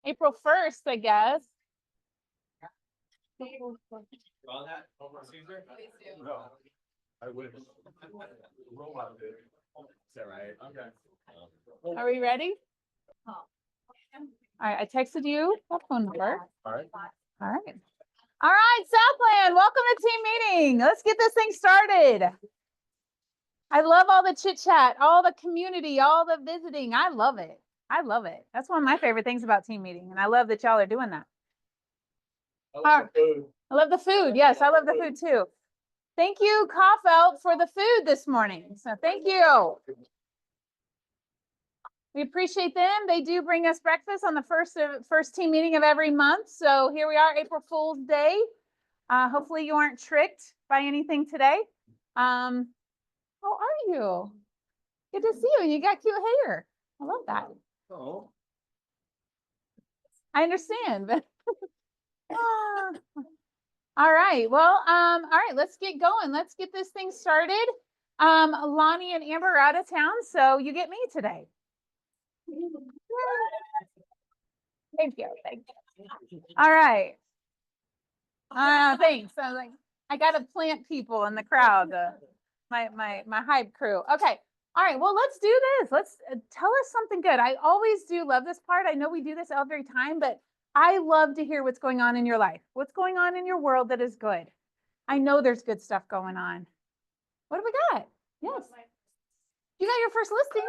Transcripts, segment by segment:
April 1st, I guess. On that, over Caesar? No, I wish. Robot did. Is that right? Okay. Are we ready? All right, I texted you that phone number. All right. All right. All right, Southland, welcome to team meeting. Let's get this thing started. I love all the chit chat, all the community, all the visiting. I love it. I love it. That's one of my favorite things about team meeting. And I love that y'all are doing that. I love the food. Yes, I love the food too. Thank you, Kaufelt, for the food this morning. So thank you. We appreciate them. They do bring us breakfast on the first team meeting of every month. So here we are, April Fool's Day. Hopefully you aren't tricked by anything today. How are you? Good to see you. You got cute hair. I love that. Oh. I understand, but all right. Well, all right, let's get going. Let's get this thing started. Lonnie and Amber are out of town, so you get me today. Thank you. Thank you. All right. Thanks. I was like, I got to plant people in the crowd, my hype crew. Okay. All right. Well, let's do this. Let's tell us something good. I always do love this part. I know we do this every time, but I love to hear what's going on in your life. What's going on in your world that is good. I know there's good stuff going on. What have we got? Yes. You got your first listing.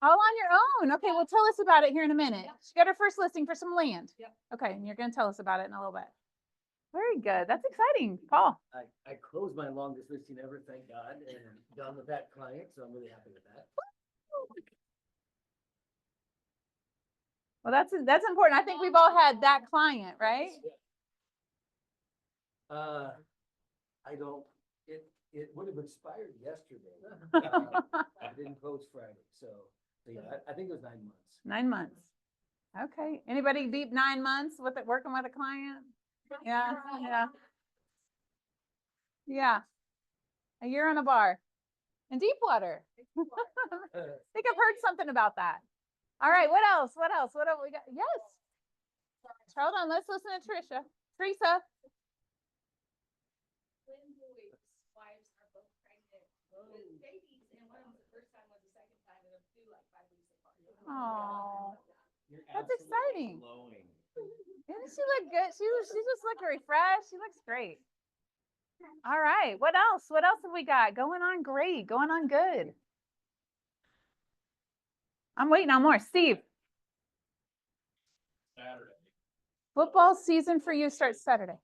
All on your own. Okay, well, tell us about it here in a minute. She got her first listing for some land. Yep. Okay, and you're going to tell us about it in a little bit. Very good. That's exciting. Paul. I closed my longest listing ever, thank God, and I'm done with that client, so I'm really happy with that. Well, that's important. I think we've all had that client, right? I don't, it would have expired yesterday. I didn't close Friday, so yeah, I think it was 9 months. 9 months. Okay. Anybody beat 9 months with it working with a client? Yeah, yeah. Yeah. A year on a bar in Deepwater. I think I've heard something about that. All right. What else? What else? What have we got? Yes. Hold on. Let's listen to Teresa. Teresa. Twin boys' wives are both pregnant with babies, and one of them's the first time, was the second time, and they're due like 5 weeks apart. Oh, You're that's absolutely exciting. glowing. Didn't she look good? She just looked refreshed. She looks great. All right. What else? What else have we got? Going on great. Going on good. I'm waiting on more. Steve. Saturday. Football season for you starts Saturday.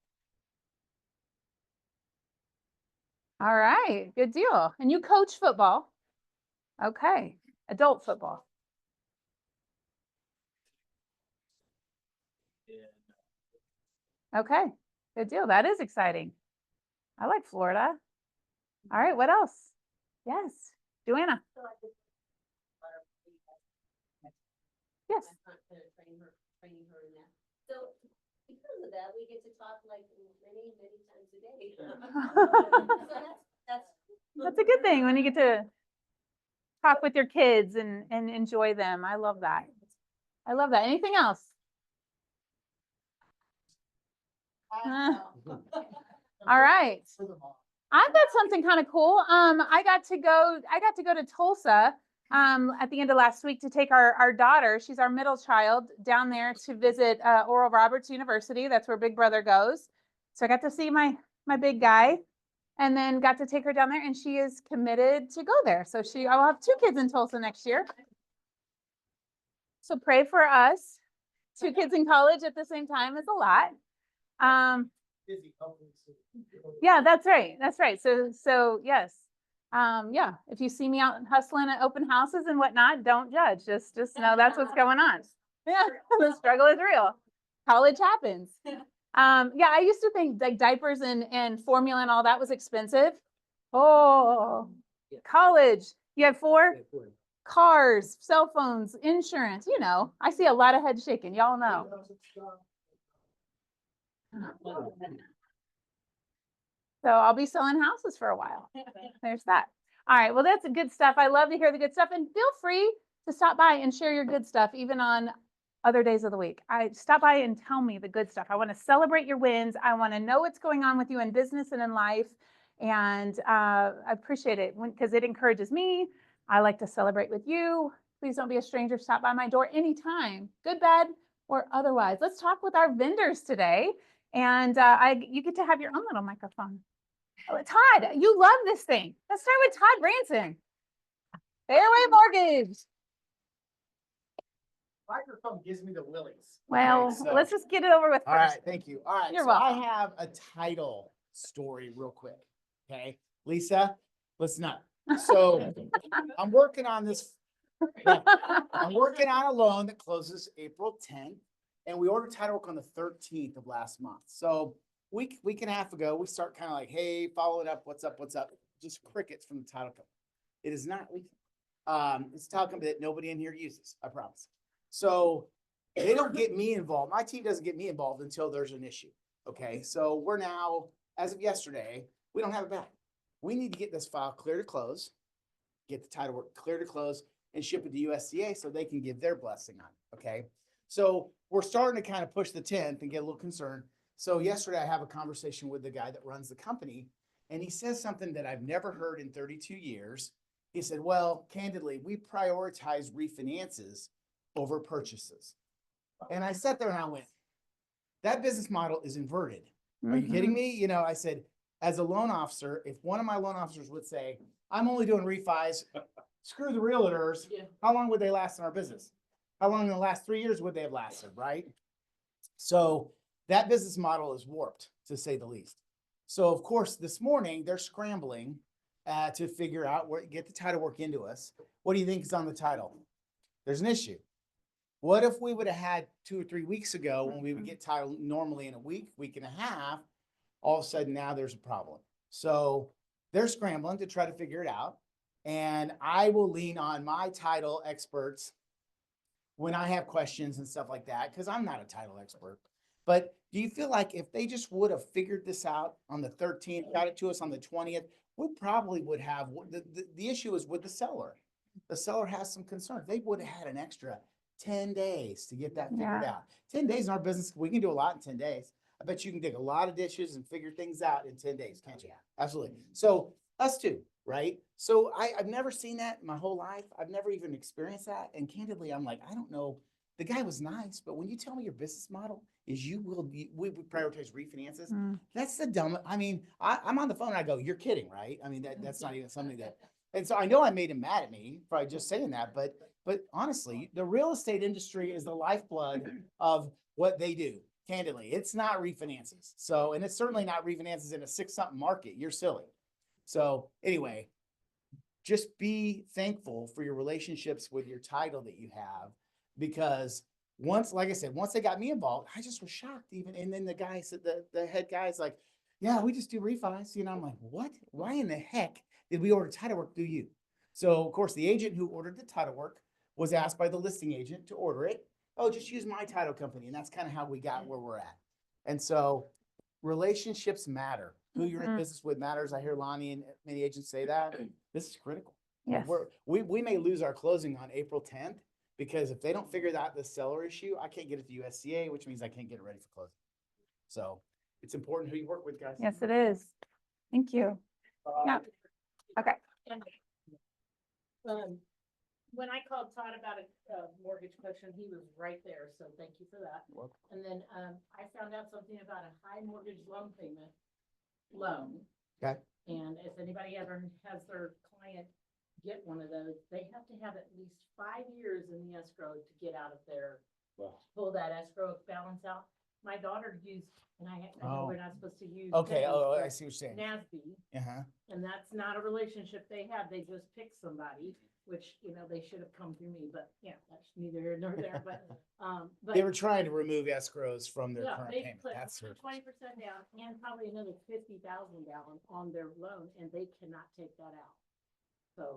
All right. Good deal. And you coach football. Okay. Adult football. Okay. Good deal. That is exciting. I like Florida. All right. What else? Yes. Joanna. Yes. Training her in that. So because of that, we get to talk like many times a day. So That's a good thing when you get to talk with your kids and enjoy them. I love that. I love that. Anything else? All right. I've got something kind of cool. I got to go to Tulsa at the end of last week to take our daughter, she's our middle child, down there to visit Oral Roberts University. That's where Big Brother goes. So I got to see my big guy, and then got to take her down there, and she is committed to go there. So I will have 2 kids in Tulsa next year. So pray for us. 2 kids in college at the same time is a lot. Yeah, that's right. That's right. So yes. Yeah, if you see me out hustling at open houses and whatnot, don't judge. Just know that's what's going on. Yeah, the struggle is real. College happens. Yeah, I used to think like diapers and formula and all that was expensive. Oh, college. You have 4 cars, cell phones, insurance. You know, I see a lot of head shaking. Y'all know. So I'll be selling houses for a while. There's that. All right. Well, that's good stuff. I love to hear the good stuff. And feel free to stop by and share your good stuff, even on other days of the week. I stop by and tell me the good stuff. I want to celebrate your wins. I want to know what's going on with you in business and in life. And I appreciate it because it encourages me. I like to celebrate with you. Please don't be a stranger. Stop by my door anytime, good, bad, or otherwise. Let's talk with our vendors today. And you get to have your own little microphone. Oh, Todd, you love this thing. Let's start with Todd Branson. Fairway Mortgage. Microphone gives me the willies. Well, Okay, so- let's just get it over with All first. right, thank you. All right, You're so I welcome. have a title story real quick. Okay, Lisa, listen up. So I'm working on this. I'm working on a loan that closes April 10th, and we ordered title work on the 13th of last month. So week and a half ago, we start kind of like, hey, following up, what's up, what's up? Just crickets from the title company. It is not Lisa. It's a title company that nobody in here uses, I promise. So they don't get me involved. My team doesn't get me involved until there's an issue. Okay, so we're now, as of yesterday, we don't have it back. We need to get this file clear to close, get the title work clear to close, and ship it to USDA so they can give their blessing on it. Okay, so we're starting to kind of push the 10th and get a little concerned. So yesterday I have a conversation with the guy that runs the company, and he says something that I've never heard in 32 years. He said, well, candidly, we prioritize refinances over purchases. And I sat there and I went, that business model is inverted. Are you kidding me? You know, I said, as a loan officer, if one of my loan officers would say, I'm only doing refis, screw the realtors, how long would they last in our business? How long in the last 3 years would they have lasted, right? So that business model is warped, to say the least. So of course, this morning, they're scrambling to figure out where, get the title work into us. What do you think is on the title? There's an issue. What if we would have had 2 or 3 weeks ago when we would get title normally in a week, week and a half, all of a sudden now there's a problem. So they're scrambling to try to figure it out. And I will lean on my title experts when I have questions and stuff like that, because I'm not a title expert. But do you feel like if they just would have figured this out on the 13th, got it to us on the 20th, we probably would have, the issue is with the seller. The seller has some concerns. They would have had an extra 10 days to get that figured Yeah. out. 10 days in our business, we can do a lot in 10 days. I bet you can dig a lot of dishes and figure things out in 10 days, can't you? Absolutely. So us too, right? So I've never seen that in my whole life. I've never even experienced that. And candidly, I'm like, I don't know. The guy was nice, but when you tell me your business model is we prioritize refinances, that's the dumb. I mean, I'm on the phone and I go, you're kidding, right? I mean, that's not even something that, and so I know I made him mad at me by just saying that, but honestly, the real estate industry is the lifeblood of what they do. Candidly, it's not refinances. So, and it's certainly not refinances in a 6-something market. You're silly. So anyway, just be thankful for your relationships with your title that you have, because once, like I said, once they got me involved, I just was shocked even. And then the guy said, the head guy's like, yeah, we just do refis. You know, I'm like, what? Why in the heck did we order title work through you? So of course, the agent who ordered the title work was asked by the listing agent to order it. Oh, just use my title company. And that's kind of how we got where we're at. And so relationships matter. Who you're in business with matters. I hear Lonnie and many agents say that. This is critical. Yes. We may lose our closing on April 10th because if they don't figure out the seller issue, I can't get it to USDA, which means I can't get it ready for closing. So it's important who you work with, guys. Yes, it is. Thank you. Yeah. Okay. When I called Todd about a mortgage question, he was right there, so thank you for that. Welcome. And then, I found out something about a high mortgage loan payment loan. Okay. And if anybody ever has their client get one of those, they have to have at least 5 years in the escrow to get out of their, pull that escrow balance out. My daughter used, and I know we're not supposed to use. Okay. names, Oh, but I see what you're saying. NASB, Uh-huh. and that's not a relationship they have. They just pick somebody, which, you know, they should have come through me, but yeah, that's neither here nor there, but. They were trying to remove escrows from their Yeah, current they payment. put That's her. 20% down and probably another 50,000 down on their loan, and they cannot take that out.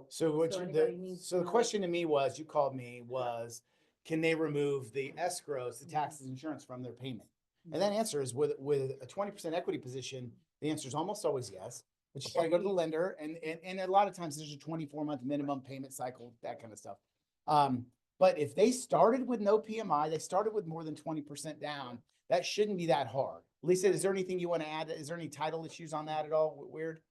So what So you, anybody needs so to the know. question to me was, you called me, was, can they remove the escrows, the taxes, insurance from their payment? And that answer is with a 20% equity position, the answer is almost always yes. But you gotta go to the lender and a lot of times there's a 24-month minimum payment cycle, that kind of stuff. But if they started with no PMI, they started with more than 20% down, that shouldn't be that hard. Lisa, is there anything you want to add? Is there any title issues on that at all? Weird?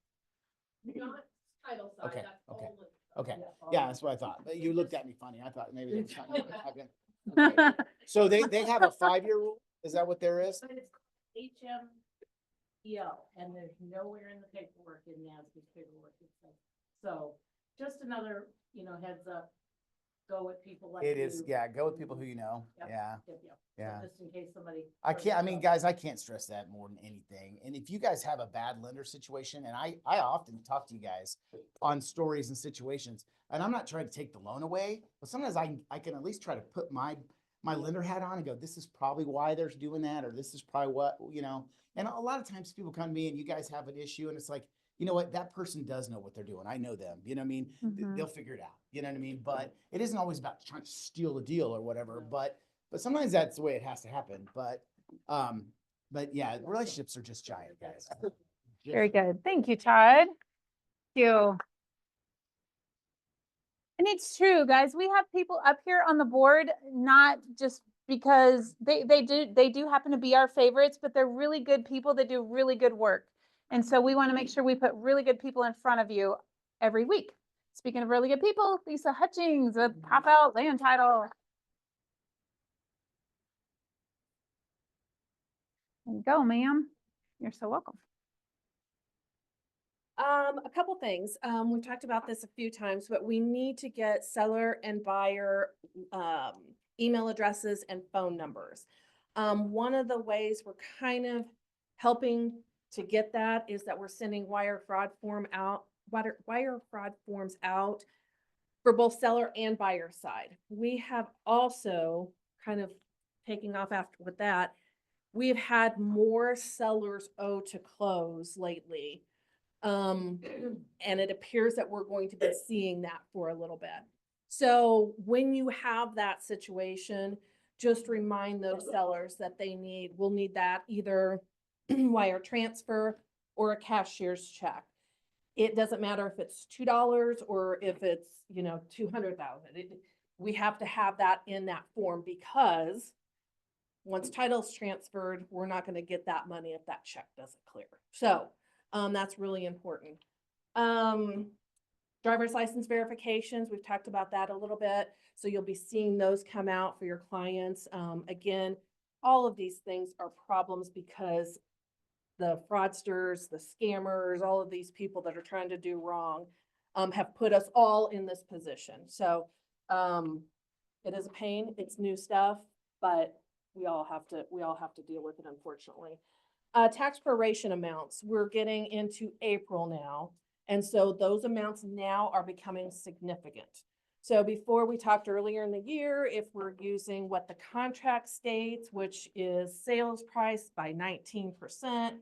Not title side, Okay, that's okay, all. Okay, yeah, that's what I thought. But you looked at me funny. I thought maybe. They were trying to- Okay. So they have a 5-year rule? Is that what there is? But it's HMEO, and there's nowhere in the paperwork, in NASB's paperwork, it says. So, just another, heads up, go with people like you. It is, yeah, go with people who you know. Yep. Yeah, Yep, yep. yeah. Just in case somebody. I can't, I mean, guys, I can't stress that more than anything. And if you guys have a bad lender situation, and I often talk to you guys on stories and situations, and I'm not trying to take the loan away, but sometimes I can at least try to put my lender hat on and go, this is probably why they're doing that, or this is probably what, and a lot of times people come to me and you guys have an issue and it's like, you know what, that person does know what they're doing. I know them, you know what I mean? Mhm. They'll figure it out, you know what I mean? But it isn't always about trying to steal a deal or whatever, but sometimes that's the way it has to happen. But yeah, relationships are just giant, guys. Very good. Thank you, Todd. Thank you. And it's true, guys. We have people up here on the board, not just because they do happen to be our favorites, but they're really good people that do really good work. And so we want to make sure we put really good people in front of you every week. Speaking of really good people, Lisa Hutchings with Pop Out Land Title. There you go, ma'am. You're so welcome. A couple things. We've talked about this a few times, but we need to get seller and buyer email addresses and phone numbers. One of the ways we're kind of helping to get that is that we're sending wire fraud forms out for both seller and buyer side. We have also kind of taking off after with that. We've had more sellers owe to close lately. And it appears that we're going to be seeing that for a little bit. So when you have that situation, just remind those sellers that will need that either wire transfer or a cashier's check. It doesn't matter if it's $2 or if it's, 200,000. We have to have that in that form because once title's transferred, we're not going to get that money if that check doesn't clear. So that's really important. Driver's license verifications, we've talked about that a little bit. So you'll be seeing those come out for your clients. Again, all of these things are problems because the fraudsters, the scammers, all of these people that are trying to do wrong have put us all in this position. So it is a pain, it's new stuff, but we all have to deal with it, unfortunately. Tax proration amounts, we're getting into April now. And so those amounts now are becoming significant. So before we talked earlier in the year, if we're using what the contract states, which is sales price by 19%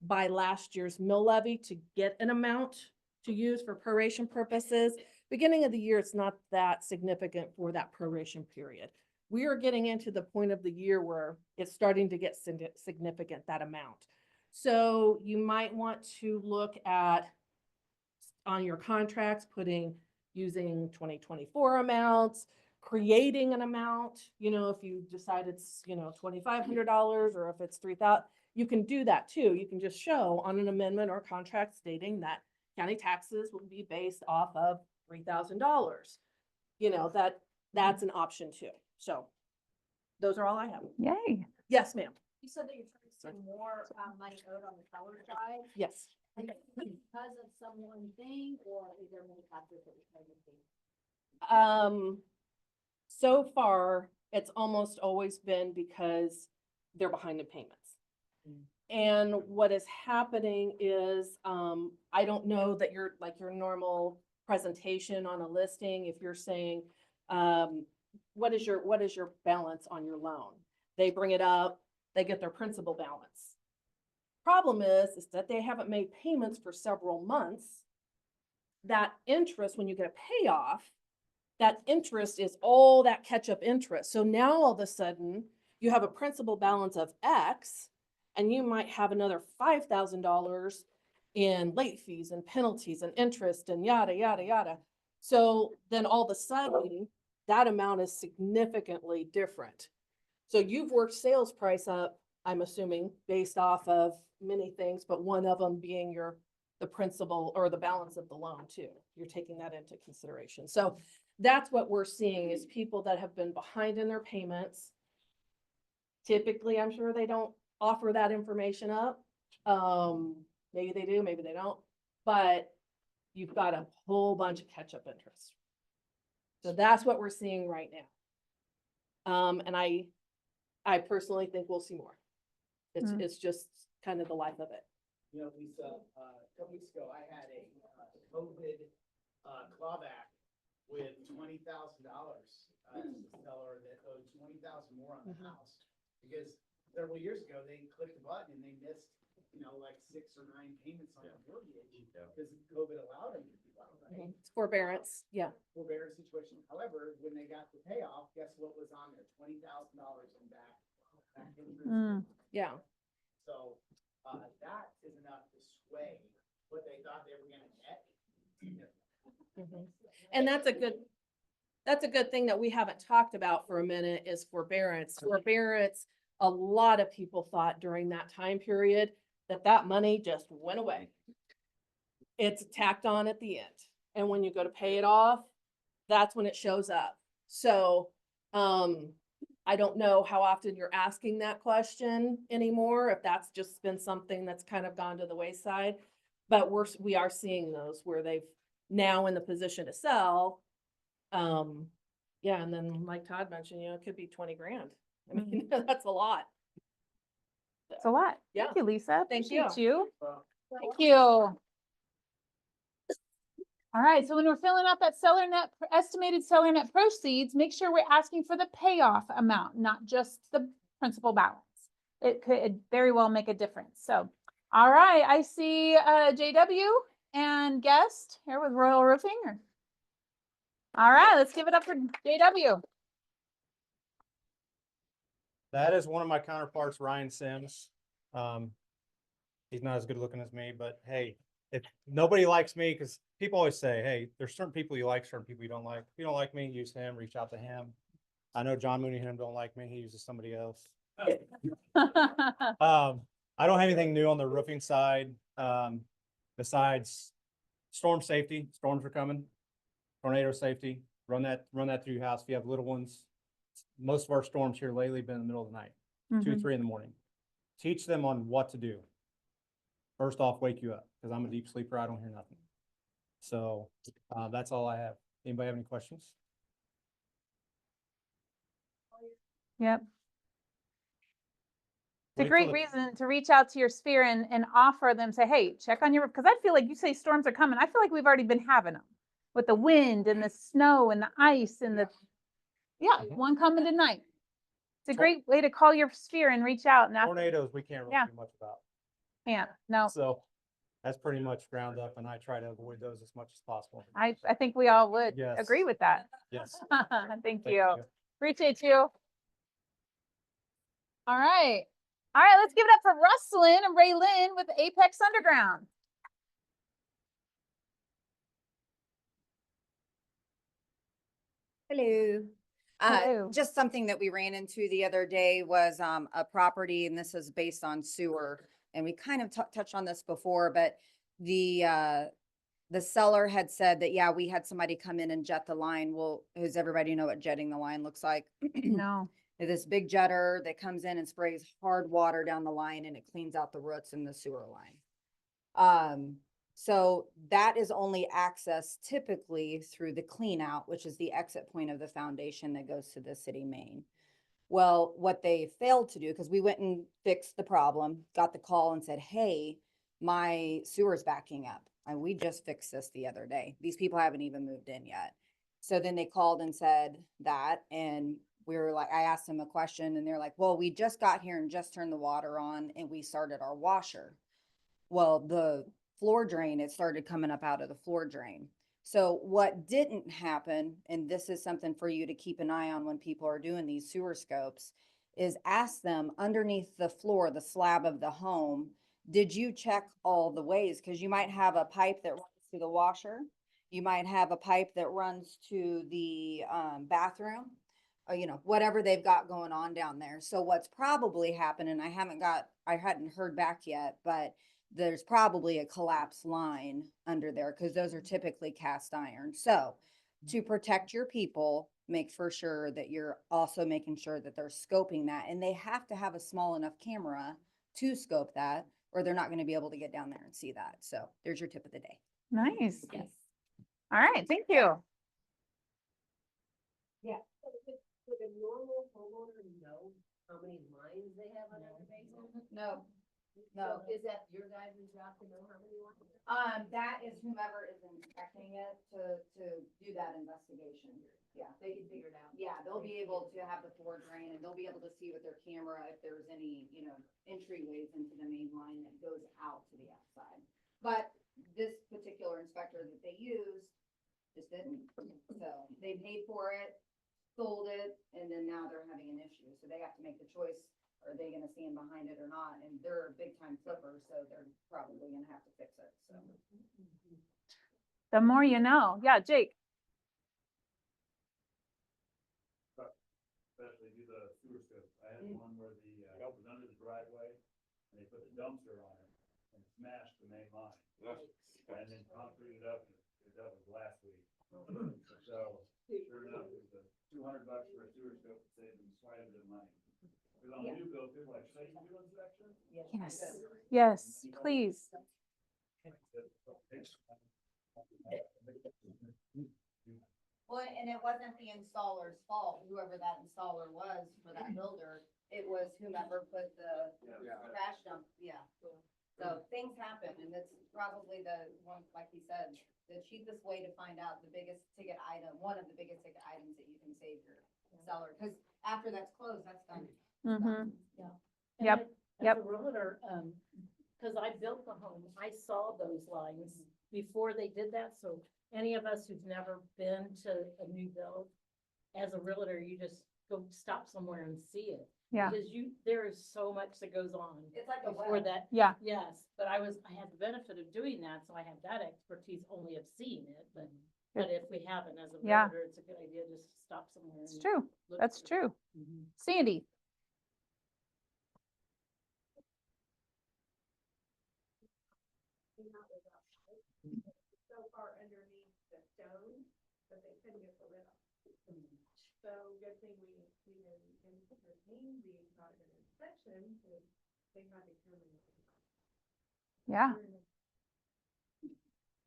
by last year's mill levy to get an amount to use for proration purposes, beginning of the year, it's not that significant for that proration period. We are getting into the point of the year where it's starting to get significant, that amount. So you might want to look at on your contracts, using 2024 amounts, creating an amount, if you decide it's, $2,500 or if it's $3,000, you can do that too. You can just show on an amendment or contract stating that county taxes will be based off of $3,000. That's an option too. So those are all I have. Yay. Yes, ma'am. You said that you're trying to spend more money owed on the seller side. Yes. Because of some one thing, or is there many factors that you're trying to see? So far, it's almost always been because they're behind in payments. And what is happening is, I don't know that your normal presentation on a listing, if you're saying, what is your balance on your loan? They bring it up, they get their principal balance. Problem is that they haven't made payments for several months. That interest, when you get a payoff, that interest is all that catch-up interest. So now all of a sudden you have a principal balance of X and you might have another $5,000 in late fees and penalties and interest and yada, yada, yada. So then all of a sudden that amount is significantly different. So you've worked sales price up, I'm assuming, based off of many things, but one of them being the principal or the balance of the loan too. You're taking that into consideration. So that's what we're seeing is people that have been behind in their payments. Typically, I'm sure they don't offer that information up. Maybe they do, maybe they don't, but you've got a whole bunch of catch-up interest. So that's what we're seeing right now. And I personally think we'll see more. Mm. It's just kind of the life of it. You know, Lisa, a couple weeks ago, I had a COVID clawback with $20,000. A seller that owed $20,000 more on the house. Because several years ago, they clicked the button and they missed, like 6 or 9 payments on the mortgage. Because COVID allowed them to do that, right? It's forbearance, yeah. Forbearance situation. However, when they got the payoff, guess what was on there? $20,000 in back interest. Mm. Yeah. So, that is enough to sway what they thought they were gonna get. And that's a good thing that we haven't talked about for a minute is forbearance. Forbearance, a lot of people thought during that time period that money just went away. It's tacked on at the end. And when you go to pay it off, that's when it shows up. So, I don't know how often you're asking that question anymore, if that's just been something that's kind of gone to the wayside. But we are seeing those where they've now in the position to sell. Yeah, and then like Todd mentioned, it could be 20 grand. I mean, that's a lot. It's a lot. Yeah. Thank you, Lisa. Thank Appreciate you. you. Thank you. All right, so when we're filling out that estimated seller net proceeds, make sure we're asking for the payoff amount, not just the principal balance. It could very well make a difference. So, all right, I see JW and guest here with Royal Roofing. All right, let's give it up for JW. That is one of my counterparts, Ryan Sims. He's not as good looking as me, but hey, if nobody likes me, because people always say, hey, there's certain people you like, certain people you don't like. If you don't like me, use him, reach out to him. I know John Mooney and him don't like me. He uses somebody else. I don't have anything new on the roofing side. Besides storm safety, storms are coming, tornado safety, run that through your house. If you have little ones, most of our storms here lately have been in the middle of the night, 2, 3 in the morning. Teach them on what to do. First off, wake you up, because I'm a deep sleeper. I don't hear nothing. So that's all I have. Anybody have any questions? Yep. It's a Wait great till the- reason to reach out to your sphere and offer them, say, hey, check on your, because I feel like you say storms are coming. I feel like we've already been having them with the wind and the snow and the ice and the, one coming tonight. It's a great way to call your sphere and reach out and ask. Tornadoes, we can't really Yeah. do much about. Yeah, no, So that's pretty much ground up, and I try to avoid those as much as possible. I think we all would Yes. agree with that. Yes. Thank Thank you. Appreciate you. All right. All right, let's give it up for Rustlin and Raylyn with Apex Underground. Hello. Hello. Just something that we ran into the other day was a property, and this is based on sewer. And we kind of touched on this before, but the seller had said that, yeah, we had somebody come in and jet the line. Well, does everybody know what jetting the line looks like? No. This big jetter that comes in and sprays hard water down the line, and it cleans out the roots in the sewer line. So that is only accessed typically through the clean out, which is the exit point of the foundation that goes to the city main. Well, what they failed to do, because we went and fixed the problem, got the call and said, hey, my sewer's backing up. And we just fixed this the other day. These people haven't even moved in yet. So then they called and said that, and we were like, I asked them a question and they're like, well, we just got here and just turned the water on and we started our washer. Well, the floor drain, it started coming up out of the floor drain. So what didn't happen, and this is something for you to keep an eye on when people are doing these sewer scopes, is ask them underneath the floor, the slab of the home, did you check all the ways? Because you might have a pipe that runs through the washer. You might have a pipe that runs to the bathroom, or, you know, whatever they've got going on down there. So what's probably happened, and I hadn't heard back yet, but there's probably a collapsed line under there because those are typically cast iron. So to protect your people, make for sure that you're also making sure that they're scoping that, and they have to have a small enough camera to scope that, or they're not going to be able to get down there and see that. So there's your tip of the day. Nice. Yes. All right, thank you. Would a normal homeowner know how many lines they have under their basement? No, So is that your guys' job to know how many lines? that is whomever is inspecting it to do that investigation. Yeah, They can figure it out. yeah, they'll be able to have the floor drain and they'll be able to see with their camera if there's any, you know, entryways into the main line that goes out to the outside. But this particular inspector that they used just didn't. So they paid for it, sold it, and then now they're having an issue. So they have to make the choice. Are they gonna stand behind it or not? And they're a big time flipper, so they're probably gonna have to fix it, so. The more you know. Yeah, Jake. Especially do the sewer scope. I had one where the, it was under the driveway, and they put a dumpster on it and smashed the main line. And then concreted up, that was last week. So, sure enough, it was $200 for a sewer scope to save them quite a bit of money. Cause on the new build, they're like, say, you do inspection? Yes, yes, please. Well, and it wasn't the installer's fault, whoever that installer was for that builder, it was whomever put the trash dump, yeah. So things happen, and that's probably the one, like he said, the cheapest way to find out the biggest ticket item, one of the biggest ticket items that you can save your seller, because after that's closed, that's done. Mm-hmm. And Yep, I- yep. As a realtor, cause I built the home, I saw those lines before they did that, so any of us who've never been to a new build, as a realtor, you just go stop somewhere and see it. Yeah. Because there is so much that goes on It's like a before web. that. Yeah. Yes, but I had the benefit of doing that, so I have that expertise only of seeing it, but if we haven't as a Yeah. realtor, it's a good idea just to stop somewhere. It's and true. look That's for it. true. Mhm. Sandy. So far underneath the stone, that they couldn't get the lid off. So good thing we didn't entertain the product of inspection, because they had to come in. Yeah.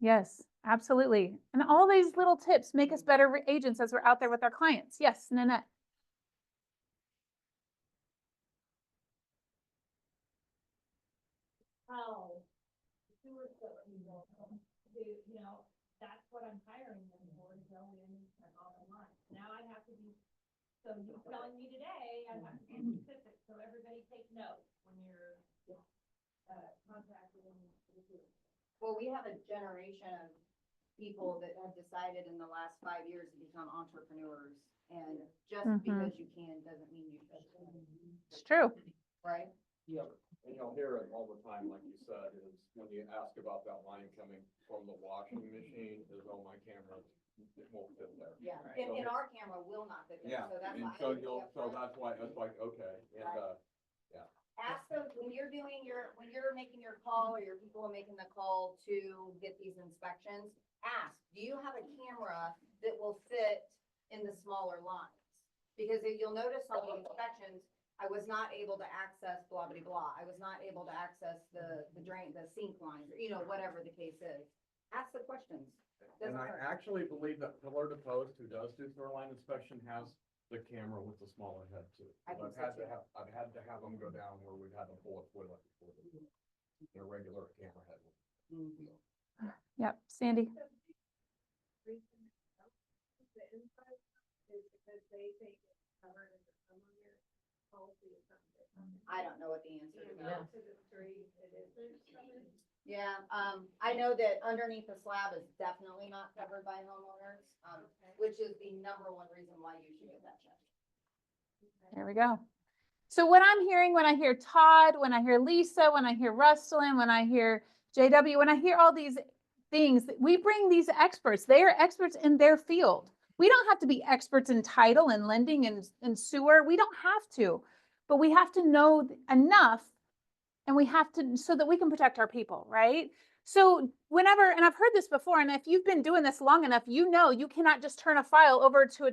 Yes, absolutely. And all these little tips make us better agents as we're out there with our clients. Yes, Nanette. How sewer stuff, you know, that's what I'm hiring them for, to go in and all the lines. Now I have to be, so you're telling me today, I have to be specific, so everybody take note when you're, contracting. Well, we have a generation of people that have decided in the last 5 years to become entrepreneurs. And just Mhm. because you can doesn't mean you should, It's true. right? Yeah, and you'll hear it all the time, like you said, is when you ask about that line coming from the washing machine, is on my camera, it won't fit there. Yeah, and our camera will not fit there, Yeah, so that's and why. so that's why, it's like, okay, and, Right. Ask them, when you're making your call, or your people are making the call to get these inspections, ask, do you have a camera that will fit in the smaller lines? Because if you'll notice on the inspections, I was not able to access blah, blah, blah. I was not able to access the drain, the sink lines, or, you know, whatever the case is. Ask the questions. and Doesn't I hurt. actually believe that Pillar to Post, who does do through line inspection, has the camera with the smaller head too. I I've think so had too. I've had to have them go down where we've had to pull a toilet before their regular camera head. Mhm. Yep, Sandy. The inside is because they think it's covered in the homeowner policy or something. I don't know what the answer to that Yeah. is. To the street, it isn't covered. Yeah, I know that underneath the slab is definitely not covered by homeowners, which is the number one reason why you should get that checked. There we go. So what I'm hearing when I hear Todd, when I hear Lisa, when I hear Rustlin, when I hear JW, when I hear all these things. We bring these experts. They are experts in their field. We don't have to be experts in title and lending and sewer. We don't have to, but we have to know enough, and we have to, so that we can protect our people, right? So whenever, and I've heard this before, and if you've been doing this long enough, you know, you cannot just turn a file over to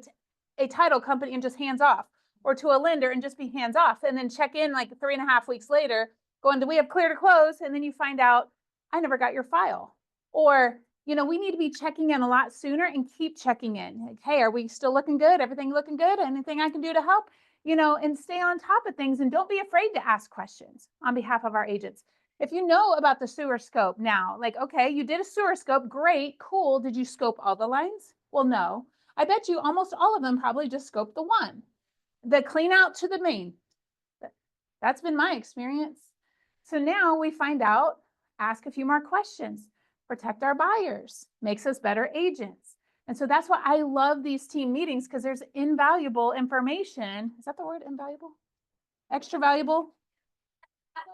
a title company and just hands off, or to a lender and just be hands off, and then check in like 3.5 weeks later going, do we have clear to close? And then you find out, I never got your file. Or, you know, we need to be checking in a lot sooner and keep checking in. Like, hey, are we still looking good? Everything looking good? Anything I can do to help? You know, and stay on top of things, and don't be afraid to ask questions on behalf of our agents. If you know about the sewer scope now, like, okay, you did a sewer scope, great, cool. Did you scope all the lines? Well, no. I bet you almost all of them probably just scoped the one. The clean out to the main. That's been my experience. So now we find out, ask a few more questions, protect our buyers, makes us better agents. And so that's why I love these team meetings, because there's invaluable information. Is that the word, invaluable? Extra valuable?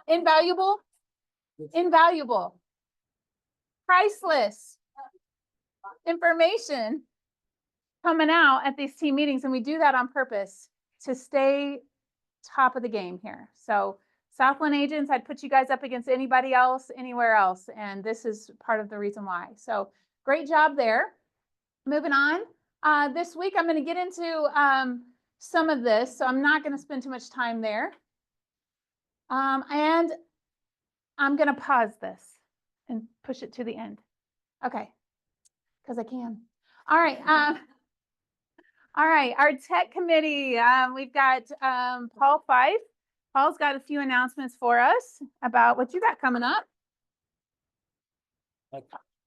Invaluable? Invaluable. Priceless information coming out at these team meetings. And we do that on purpose to stay top of the game here. So Southland agents, I'd put you guys up against anybody else, anywhere else. And this is part of the reason why. So great job there. Moving on. This week, I'm going to get into some of this, so I'm not going to spend too much time there. And I'm going to pause this and push it to the end. Okay, because I can. All right. All right, our tech committee, we've got Paul Fife. Paul's got a few announcements for us about what you got coming up.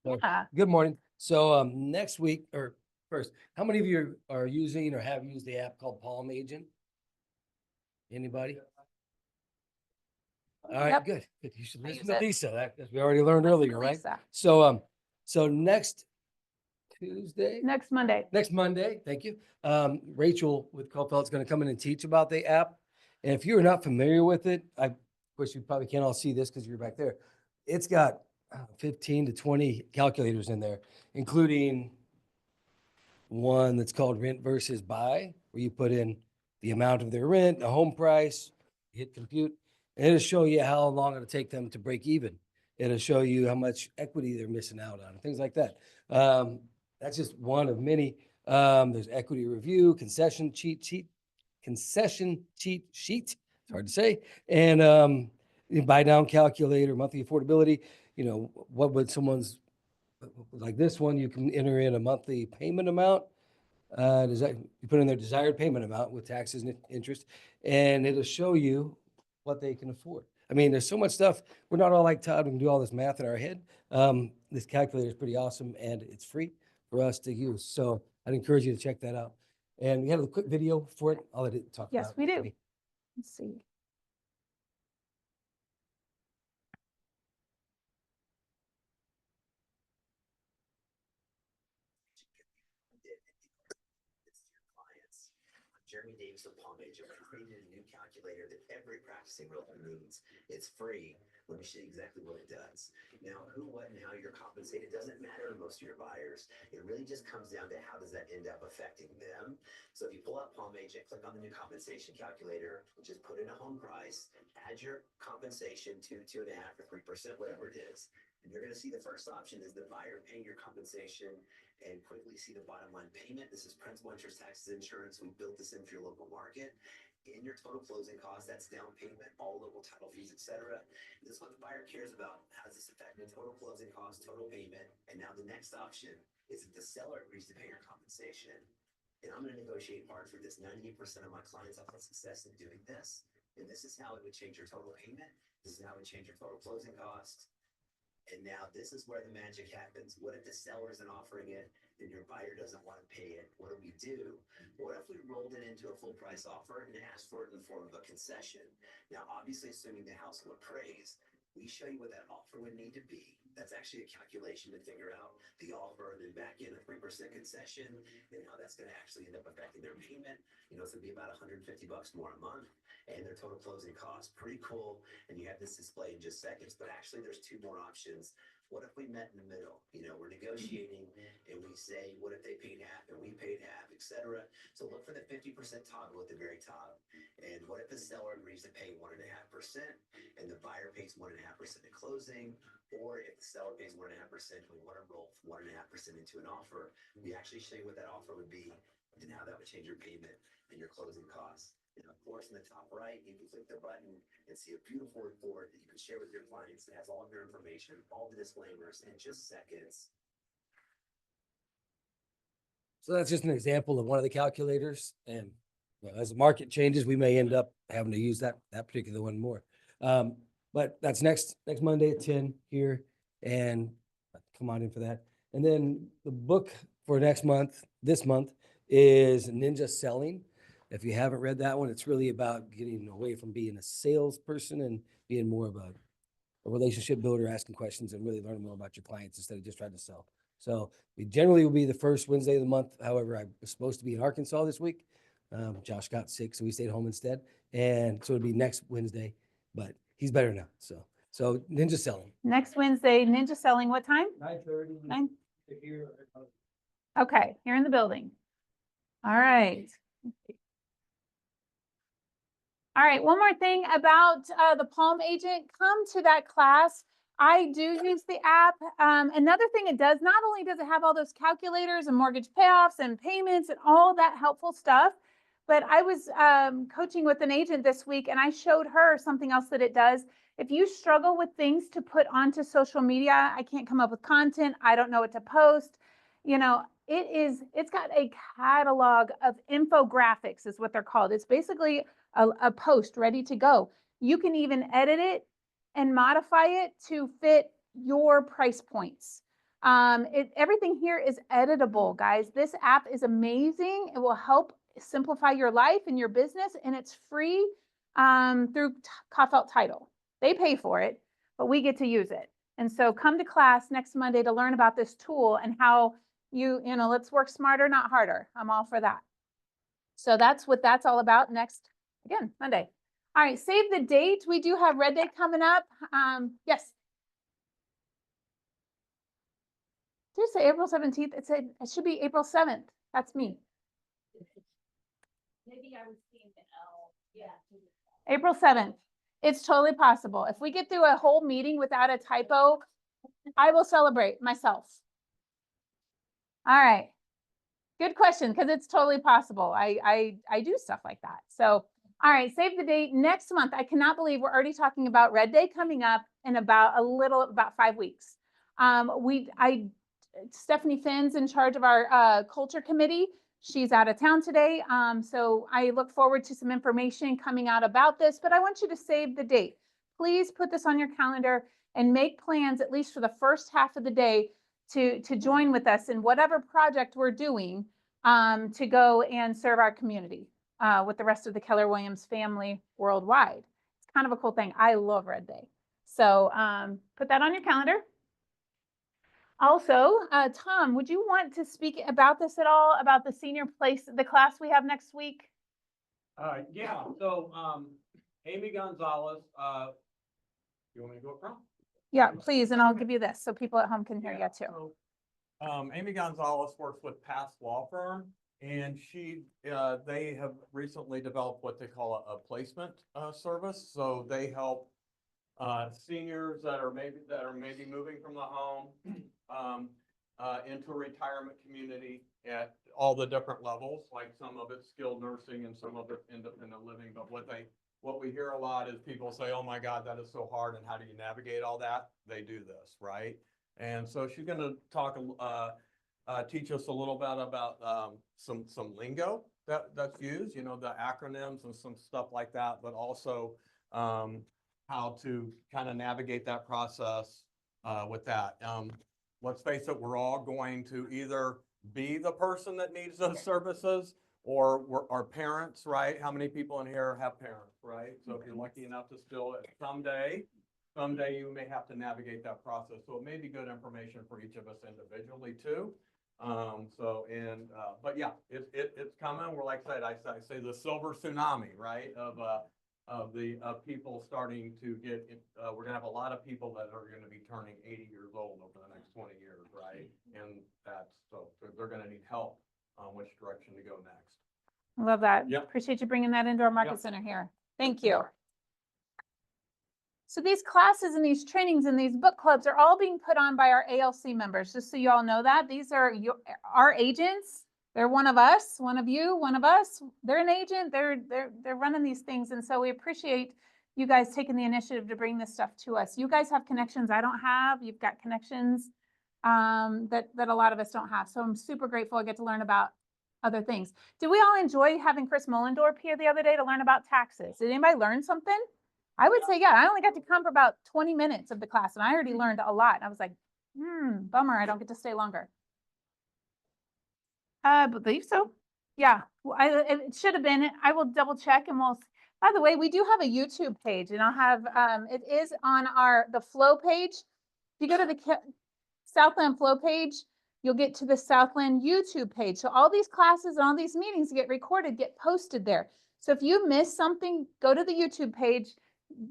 Yeah. Good morning. So next week, or first, how many of you are using or have used the app called Palm Agent? Anybody? All right, Yep. good. Good. You should I listen use to it. Lisa. That we already learned earlier, right? Lisa. So next Tuesday, Next Monday. next Monday, thank you. Rachel with Copel is going to come in and teach about the app. And if you're not familiar with it, I wish you probably can't all see this because you're back there. It's got 15 to 20 calculators in there, including one that's called rent versus buy, where you put in the amount of their rent, the home price, hit compute, and it'll show you how long it'll take them to break even. It'll show you how much equity they're missing out on, things like that. That's just one of many. There's equity review, concession cheat sheet. It's hard to say. And buy down calculator, monthly affordability. You know, what would someone's, like this one, you can enter in a monthly payment amount. You put in their desired payment amount with taxes and interest, and it'll show you what they can afford. I mean, there's so much stuff. We're not all like Todd. We can do all this math in our head. This calculator is pretty awesome, and it's free for us to use. So I'd encourage you to check that out. And we have a quick video for it. I'll let it talk about it. Yes, we do. Let's see. Jeremy Davis of Palm Agent created a new calculator that every practicing realtor needs. It's free. Let me show you exactly what it does. Now, who, what, and how you're compensated doesn't matter to most of your buyers. It really just comes down to how does that end up affecting them. So if you pull up Palm Agent, click on the new compensation calculator, just put in a home price, add your compensation to 2.5 or 3%, whatever it is. And you're going to see the first option is the buyer paying your compensation, and quickly see the bottom line payment. This is principal, interest, taxes, insurance. We built this in for your local market. In your total closing cost, that's down payment, all local title fees, etc. This is what the buyer cares about. How does this affect the total closing cost, total payment? And now the next option is if the seller agrees to pay your compensation. And I'm going to negotiate hard for this. 98% of my clients have had success in doing this. And this is how it would change your total payment. This is how it would change your total closing cost. And now this is where the magic happens. What if the seller isn't offering it and your buyer doesn't want to pay it? What do we do? What if we rolled it into a full price offer and asked for it in the form of a concession? Now, obviously, assuming the house will appraise, we show you what that offer would need to be. That's actually a calculation to figure out the offer and then back in a 3% concession and how that's going to actually end up affecting their payment. You know, it's going to be about $150 more a month. And their total closing costs. Pretty cool. And you have this display in just seconds, but actually there's two more options. What if we met in the middle? You know, we're negotiating and we say, what if they paid half and we paid half, et cetera? So look for the 50% toggle at the very top. And what if the seller agrees to pay 1.5% and the buyer pays 1.5% at closing? Or if the seller pays 1.5%, we want to roll 1.5% into an offer. We actually show you what that offer would be and how that would change your payment and your closing costs. And of course, in the top right, you can click the button and see a beautiful report that you can share with your clients that has all of your information, all the disclaimers in just seconds. So that's just an example of one of the calculators. And you know, as the market changes, we may end up having to use that particular one more. But that's next Monday at 10 here, and come on in for that. And then the book for this month is Ninja Selling. If you haven't read that one, it's really about getting away from being a salesperson and being more of a relationship builder, asking questions and really learning more about your clients instead of just trying to sell. So we generally will be the first Wednesday of the month. However, I was supposed to be in Arkansas this week. Josh got sick, so we stayed home instead. And so it'll be next Wednesday, but he's better now. So Ninja Selling. Next Wednesday, Ninja Selling, what time? 9:30. 9? Here. Okay, you're in the building. All right. All right, one more thing about the Palm Agent, come to that class. I do use the app. Another thing it does, not only does it have all those calculators and mortgage payoffs and payments and all that helpful stuff, but I was coaching with an agent this week and I showed her something else that it does. If you struggle with things to put onto social media, I can't come up with content, I don't know what to post, you know, it's got a catalog of infographics is what they're called. It's basically a post ready to go. You can even edit it and modify it to fit your price points. Everything here is editable, guys. This app is amazing. It will help simplify your life and your business, and it's free through Kaufelt Title. They pay for it, but we get to use it. And so come to class next Monday to learn about this tool and how you know, let's work smarter, not harder. I'm all for that. So that's what that's all about next, again, Monday. All right, save the date. We do have Red Day coming up. Yes. Did you say April 17th? It should be April 7th. That's me. Maybe I was seeing the L, yeah. April 7th. It's totally possible. If we get through a whole meeting without a typo, I will celebrate myself. All right. Good question, because it's totally possible. I do stuff like that. So, all right, save the date next month. I cannot believe we're already talking about Red Day coming up in about 5 weeks. Stephanie Finn's in charge of our culture committee. She's out of town today. So I look forward to some information coming out about this, but I want you to save the date. Please put this on your calendar and make plans, at least for the first half of the day, to join with us in whatever project we're doing to go and serve our community with the rest of the Keller Williams family worldwide. It's kind of a cool thing. I love Red Day. So put that on your calendar. Also, Tom, would you want to speak about this at all, about the senior place, the class we have next week? Yeah, so, Amy Gonzalez, you want me to go from? Yeah, please, and I'll give you this so people at home can hear you too. So, Amy Gonzalez works with Past Law Firm, and they have recently developed what they call a placement service. So they help seniors that are maybe moving from the home into a retirement community at all the different levels, like some of it's skilled nursing and some of it independent living. But what we hear a lot is people say, oh my God, that is so hard. And how do you navigate all that? They do this, right? And so she's going to teach us a little bit about some lingo that's used, you know, the acronyms and some stuff like that, but also how to kind of navigate that process with that. Let's face it, we're all going to either be the person that needs those services or we're our parents, right? How many people in here have parents, right? So if you're lucky enough to still someday you may have to navigate that process. So it may be good information for each of us individually too. But yeah, it's coming. We're like I say the silver tsunami, right? Of of the, people starting to get, we're gonna have a lot of people that are gonna be turning 80 years old over the next 20 years, right? And that's, so they're gonna need help on which direction to go next. I love that. Yep. Appreciate you bringing that into our market Yep. center here. Thank you. So these classes and these trainings and these book clubs are all being put on by our ALC members, just so you all know that. These are our agents. They're one of us, one of you, one of us. They're an agent. They're running these things. And so we appreciate you guys taking the initiative to bring this stuff to us. You guys have connections I don't have. You've got connections that a lot of us don't have. So I'm super grateful I get to learn about other things. Did we all enjoy having Chris Mullendorp here the other day to learn about taxes? Did anybody learn something? I would say, yeah, I only got to come for about 20 minutes of the class and I already learned a lot. And I was like, bummer, I don't get to stay longer. I believe so. Yeah, well, it should have been. I will double check and we'll, by the way, we do have a YouTube page and I'll have, it is on the Flow page. If you go to the Southland Flow page, you'll get to the Southland YouTube page. So all these classes and all these meetings get recorded, get posted there. So if you miss something, go to the YouTube page.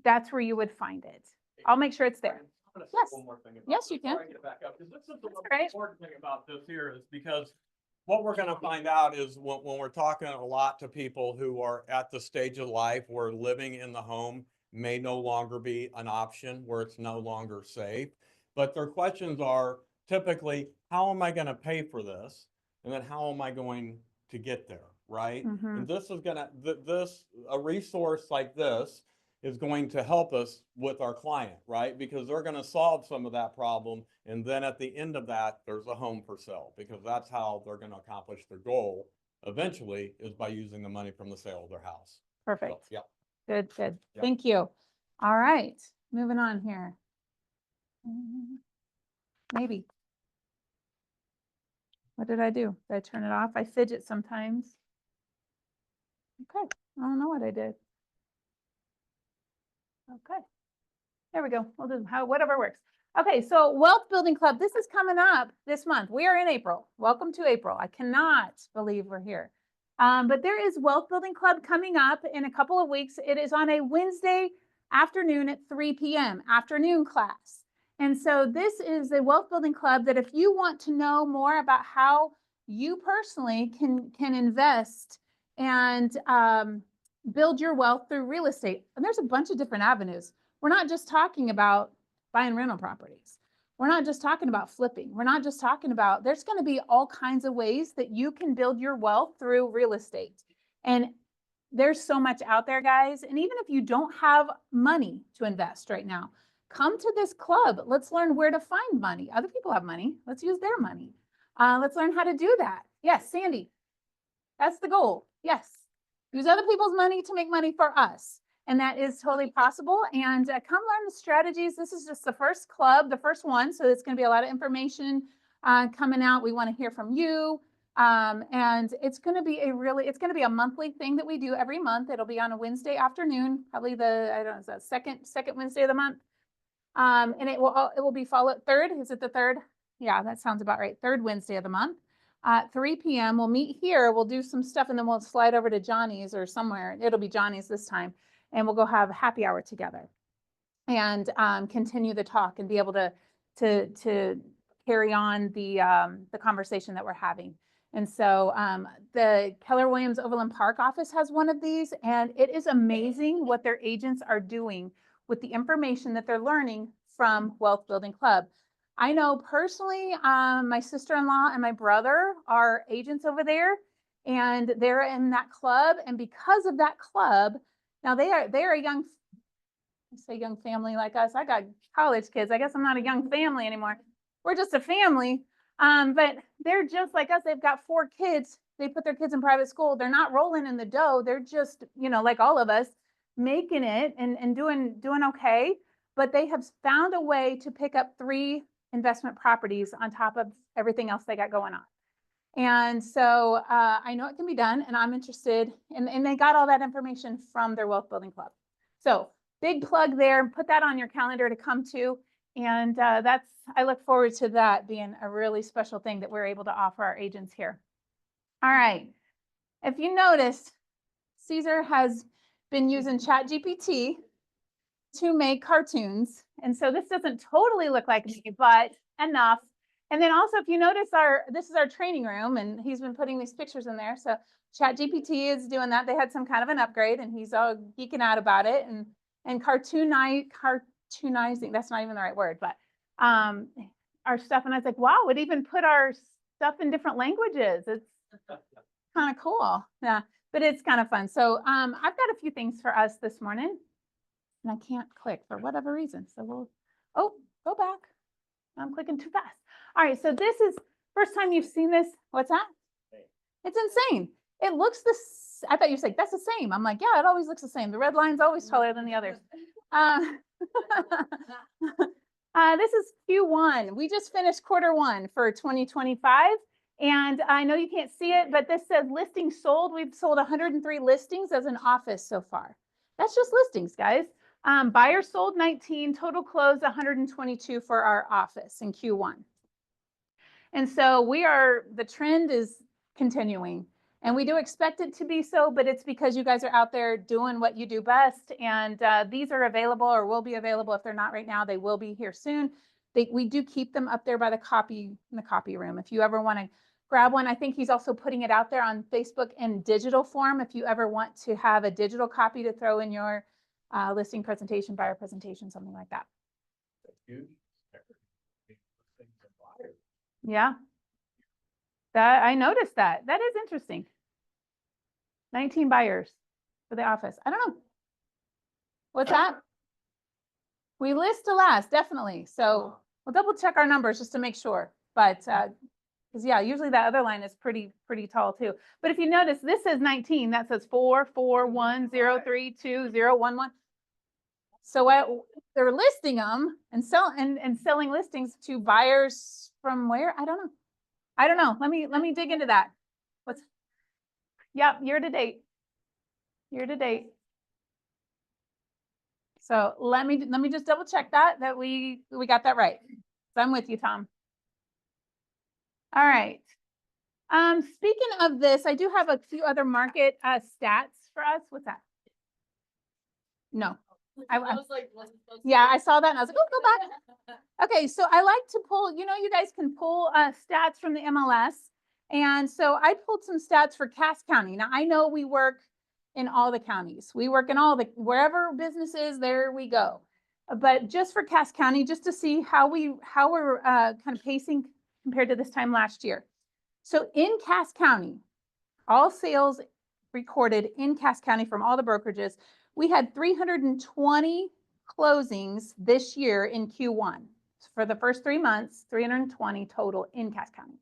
That's where you would find it. I'll make sure it's there. I'm gonna say Yes. one more thing about Yes, this you can. before I get back up, because this is the That's most all right. important thing about this here is because what we're gonna find out is when we're talking a lot to people who are at the stage of life where living in the home may no longer be an option, where it's no longer safe. But their questions are typically, how am I gonna pay for this? And then how am I going to get there, right? Mhm. And this is gonna, a resource like this is going to help us with our client, right? Because they're gonna solve some of that problem. And then at the end of that, there's a home for sale, because that's how they're gonna accomplish their goal eventually, is by using the money from the sale of their house. So, Perfect. yeah. Good, good. Yeah. Thank you. All right, moving on here. Maybe. What did I do? Did I turn it off? I fidget sometimes. Okay, I don't know what I did. Okay, there we go. We'll do whatever works. Okay, so Wealth Building Club, this is coming up this month. We are in April. Welcome to April. I cannot believe we're here. But there is Wealth Building Club coming up in a couple of weeks. It is on a Wednesday afternoon at 3 p.m. afternoon class. And so this is a Wealth Building Club that if you want to know more about how you personally can invest and build your wealth through real estate, and there's a bunch of different avenues. We're not just talking about buying rental properties. We're not just talking about flipping. We're not just talking about, there's going to be all kinds of ways that you can build your wealth through real estate. And there's so much out there, guys. And even if you don't have money to invest right now, come to this club. Let's learn where to find money. Other people have money. Let's use their money. Let's learn how to do that. Yes, Sandy, that's the goal. Yes, use other people's money to make money for us. And that is totally possible. And come learn the strategies. This is just the first club, the first one. So it's going to be a lot of information coming out. We want to hear from you. And it's going to be it's going to be a monthly thing that we do every month. It'll be on a Wednesday afternoon, probably I don't know, is that second Wednesday of the month. And it will be followed third. Is it the third? Yeah, that sounds about right. Third Wednesday of the month. 3 p.m. We'll meet here. We'll do some stuff and then we'll slide over to Johnny's or somewhere. It'll be Johnny's this time. And we'll go have a happy hour together and continue the talk and be able to carry on the conversation that we're having. And so the Keller Williams Overland Park office has one of these, and it is amazing what their agents are doing with the information that they're learning from Wealth Building Club. I know personally, my sister-in-law and my brother are agents over there, and they're in that club. And because of that club, now they are a young family like us. I got college kids. I guess I'm not a young family anymore. We're just a family. But they're just like us. They've got 4 kids. They put their kids in private school. They're not rolling in the dough. They're just, like all of us, making it and doing okay. But they have found a way to pick up 3 investment properties on top of everything else they got going on. And so I know it can be done, and I'm interested. And they got all that information from their Wealth Building Club. So big plug there. Put that on your calendar to come to. And I look forward to that being a really special thing that we're able to offer our agents here. All right. If you noticed, Caesar has been using ChatGPT to make cartoons. And so this doesn't totally look like me, but enough. And then also, if you notice this is our training room, and he's been putting these pictures in there. So ChatGPT is doing that. They had some kind of an upgrade, and he's all geeking out about it. And cartoonizing, that's not even the right word, but our stuff. And I was like, wow, it even put our stuff in different languages. It's kind of cool. Yeah, but it's kind of fun. So I've got a few things for us this morning, and I can't click for whatever reason. So go back. I'm clicking too fast. All right, so this is first time you've seen this. What's that? It's insane. It looks I thought you said that's the same. I'm like, yeah, it always looks the same. The red line's always taller than the others. This is Q1. We just finished Q1 for 2025. And I know you can't see it, but this says listings sold. We've sold 103 listings as an office so far. That's just listings, guys. Buyers sold 19, total closed 122 for our office in Q1. And so the trend is continuing, and we do expect it to be so, but it's because you guys are out there doing what you do best. And these are available or will be available. If they're not right now, they will be here soon. We do keep them up there by in the copy room. If you ever want to grab one, I think he's also putting it out there on Facebook in digital form. If you ever want to have a digital copy to throw in your listing presentation, buyer presentation, something like that. Yeah, I noticed that. That is interesting. 19 buyers for the office. I don't know. What's that? We list to last, definitely. So we'll double check our numbers just to make sure. But because yeah, usually that other line is pretty tall too. But if you notice, this says 19. That says 4, 4, 1, 0, 3, 2, 0, 1, 1. So they're listing them and selling listings to buyers from where? I don't know. Let me dig into that. Yep, year to date. So let me just double check that we got that right. So I'm with you, Tom. All right. Speaking of this, I do have a few other market stats for us. What's that? No. Yeah, I saw that and I was like, oh, go back. Okay, so I like to pull, you guys can pull stats from the MLS. And so I pulled some stats for Cass County. Now I know we work in all the counties. We work in wherever business is, there we go. But just for Cass County, just to see how we're kind of pacing compared to this time last year. So in Cass County, all sales recorded in Cass County from all the brokerages, we had 320 closings this year in Q1. So for the first 3 months, 320 total in Cass County.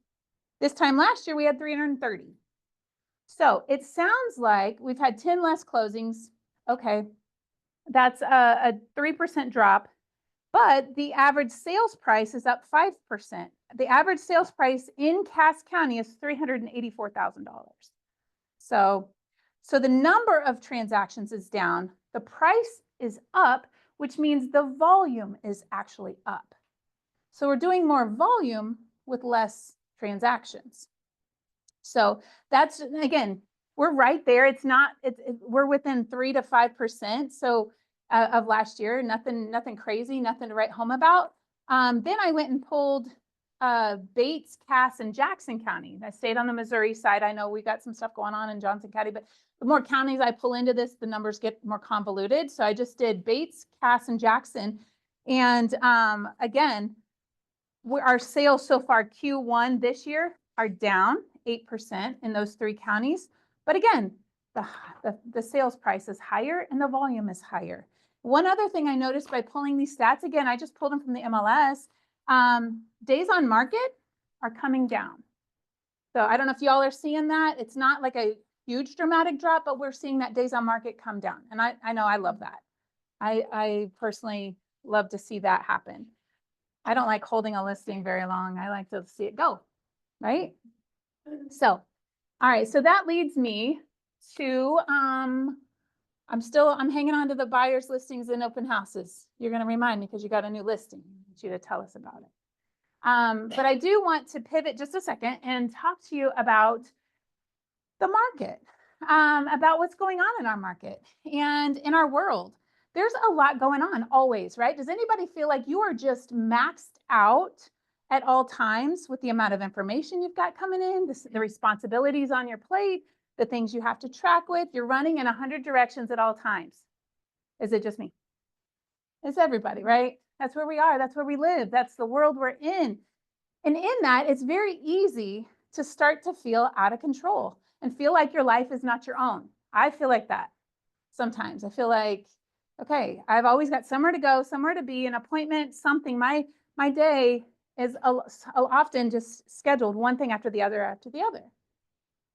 This time last year, we had 330. So it sounds like we've had 10 less closings. Okay, that's a 3% drop, but the average sales price is up 5%. The average sales price in Cass County is $384,000. So the number of transactions is down, the price is up, which means the volume is actually up. So we're doing more volume with less transactions. So that's, again, we're right there. We're within 3 to 5%. So of last year, nothing crazy, nothing to write home about. Then I went and pulled Bates, Cass, and Jackson County. I stayed on the Missouri side. I know we got some stuff going on in Johnson County, but the more counties I pull into this, the numbers get more convoluted. So I just did Bates, Cass, and Jackson. And again, our sales so far Q1 this year are down 8% in those 3 counties. But again, the sales price is higher and the volume is higher. One other thing I noticed by pulling these stats, again, I just pulled them from the MLS, days on market are coming down. So I don't know if y'all are seeing that. It's not like a huge dramatic drop, but we're seeing that days on market come down. And I know I love that. I personally love to see that happen. I don't like holding a listing very long. I like to see it go, right? So, all right. So that leads me to, I'm hanging on to the buyers listings and open houses. You're going to remind me because you got a new listing. I want you to tell us about it. But I do want to pivot just a second and talk to you about the market. about what's going on in our market and in our world. There's a lot going on always, right? Does anybody feel like you are just maxed out at all times with the amount of information you've got coming in, the responsibilities on your plate, the things you have to track with? You're running in 100 directions at all times. Is it just me? It's everybody, right? That's where we are. That's where we live. That's the world we're in. And in that, it's very easy to start to feel out of control and feel like your life is not your own. I feel like that sometimes. I feel like, okay, I've always got somewhere to go, somewhere to be, an appointment, something. My day is often just scheduled one thing after the other after the other.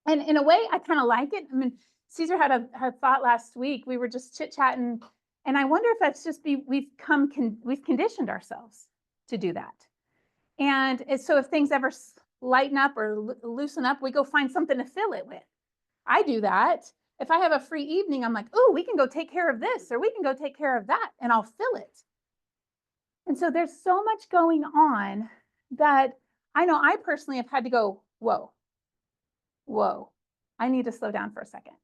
And in a way, I kind of like it. I mean, Caesar had a thought last week. We were just chit-chatting, and I wonder if that's just we've conditioned ourselves to do that. And so if things ever lighten up or loosen up, we go find something to fill it with. I do that. If I have a free evening, I'm like, oh, we can go take care of this, or we can go take care of that, and I'll fill it. And so there's so much going on that I know I personally have had to go, whoa, I need to slow down for a second.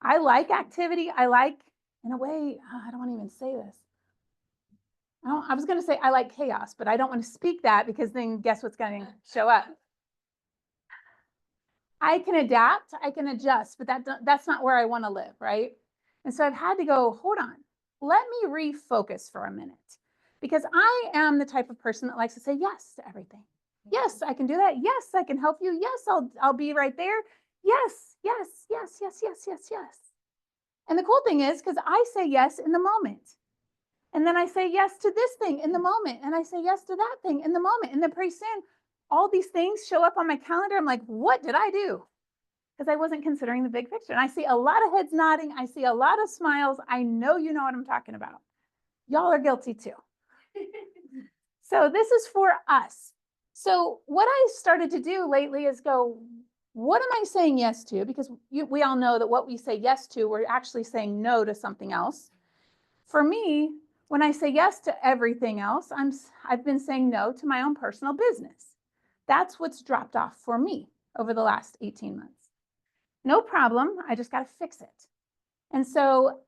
I like activity. I like, in a way, I don't want to even say this. I was going to say I like chaos, but I don't want to speak that because then guess what's going to show up? I can adapt, I can adjust, but that's not where I want to live, right? And so I've had to go, hold on, let me refocus for a minute, because I am the type of person that likes to say yes to everything. Yes, I can do that. Yes, I can help you. Yes, I'll be right there. Yes, yes, yes, yes, yes, yes, yes. And the cool thing is, because I say yes in the moment. And then I say yes to this thing in the moment. And I say yes to that thing in the moment. And then pretty soon, all these things show up on my calendar. I'm like, what did I do? Because I wasn't considering the big picture. And I see a lot of heads nodding. I see a lot of smiles. I know you know what I'm talking about. Y'all are guilty too. So this is for us. So what I started to do lately is go, what am I saying yes to? Because we all know that what we say yes to, we're actually saying no to something else. For me, when I say yes to everything else, I've been saying no to my own personal business. That's what's dropped off for me over the last 18 months. No problem. I just got to fix it. And so,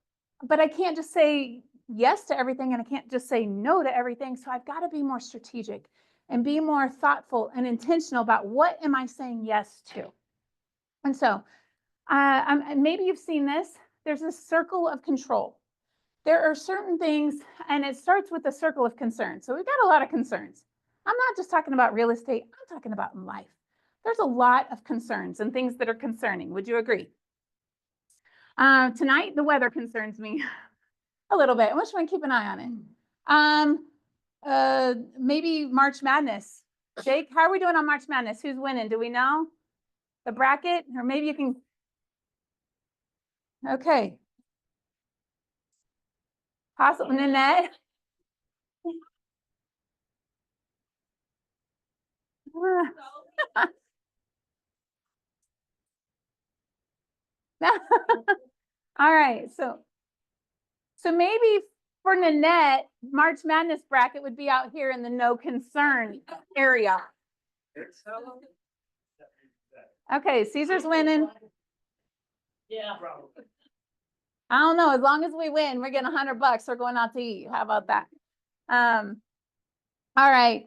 but I can't just say yes to everything and I can't just say no to everything. So I've got to be more strategic and be more thoughtful and intentional about what am I saying yes to. And so maybe you've seen this. There's a circle of control. There are certain things, and it starts with a circle of concern. So we've got a lot of concerns. I'm not just talking about real estate. I'm talking about in life. There's a lot of concerns and things that are concerning. Would you agree? Tonight, the weather concerns me a little bit. I wish I could keep an eye on it. Maybe March Madness. Jake, how are we doing on March Madness? Who's winning? Do we know the bracket? Or maybe you can. Okay. Possible, Nanette. All right, so maybe for Nanette, March Madness bracket would be out here in the no concern area. Okay, Caesar's winning. Yeah. I don't know, as long as we win, we're getting $100. We're going out to eat. How about that? All right,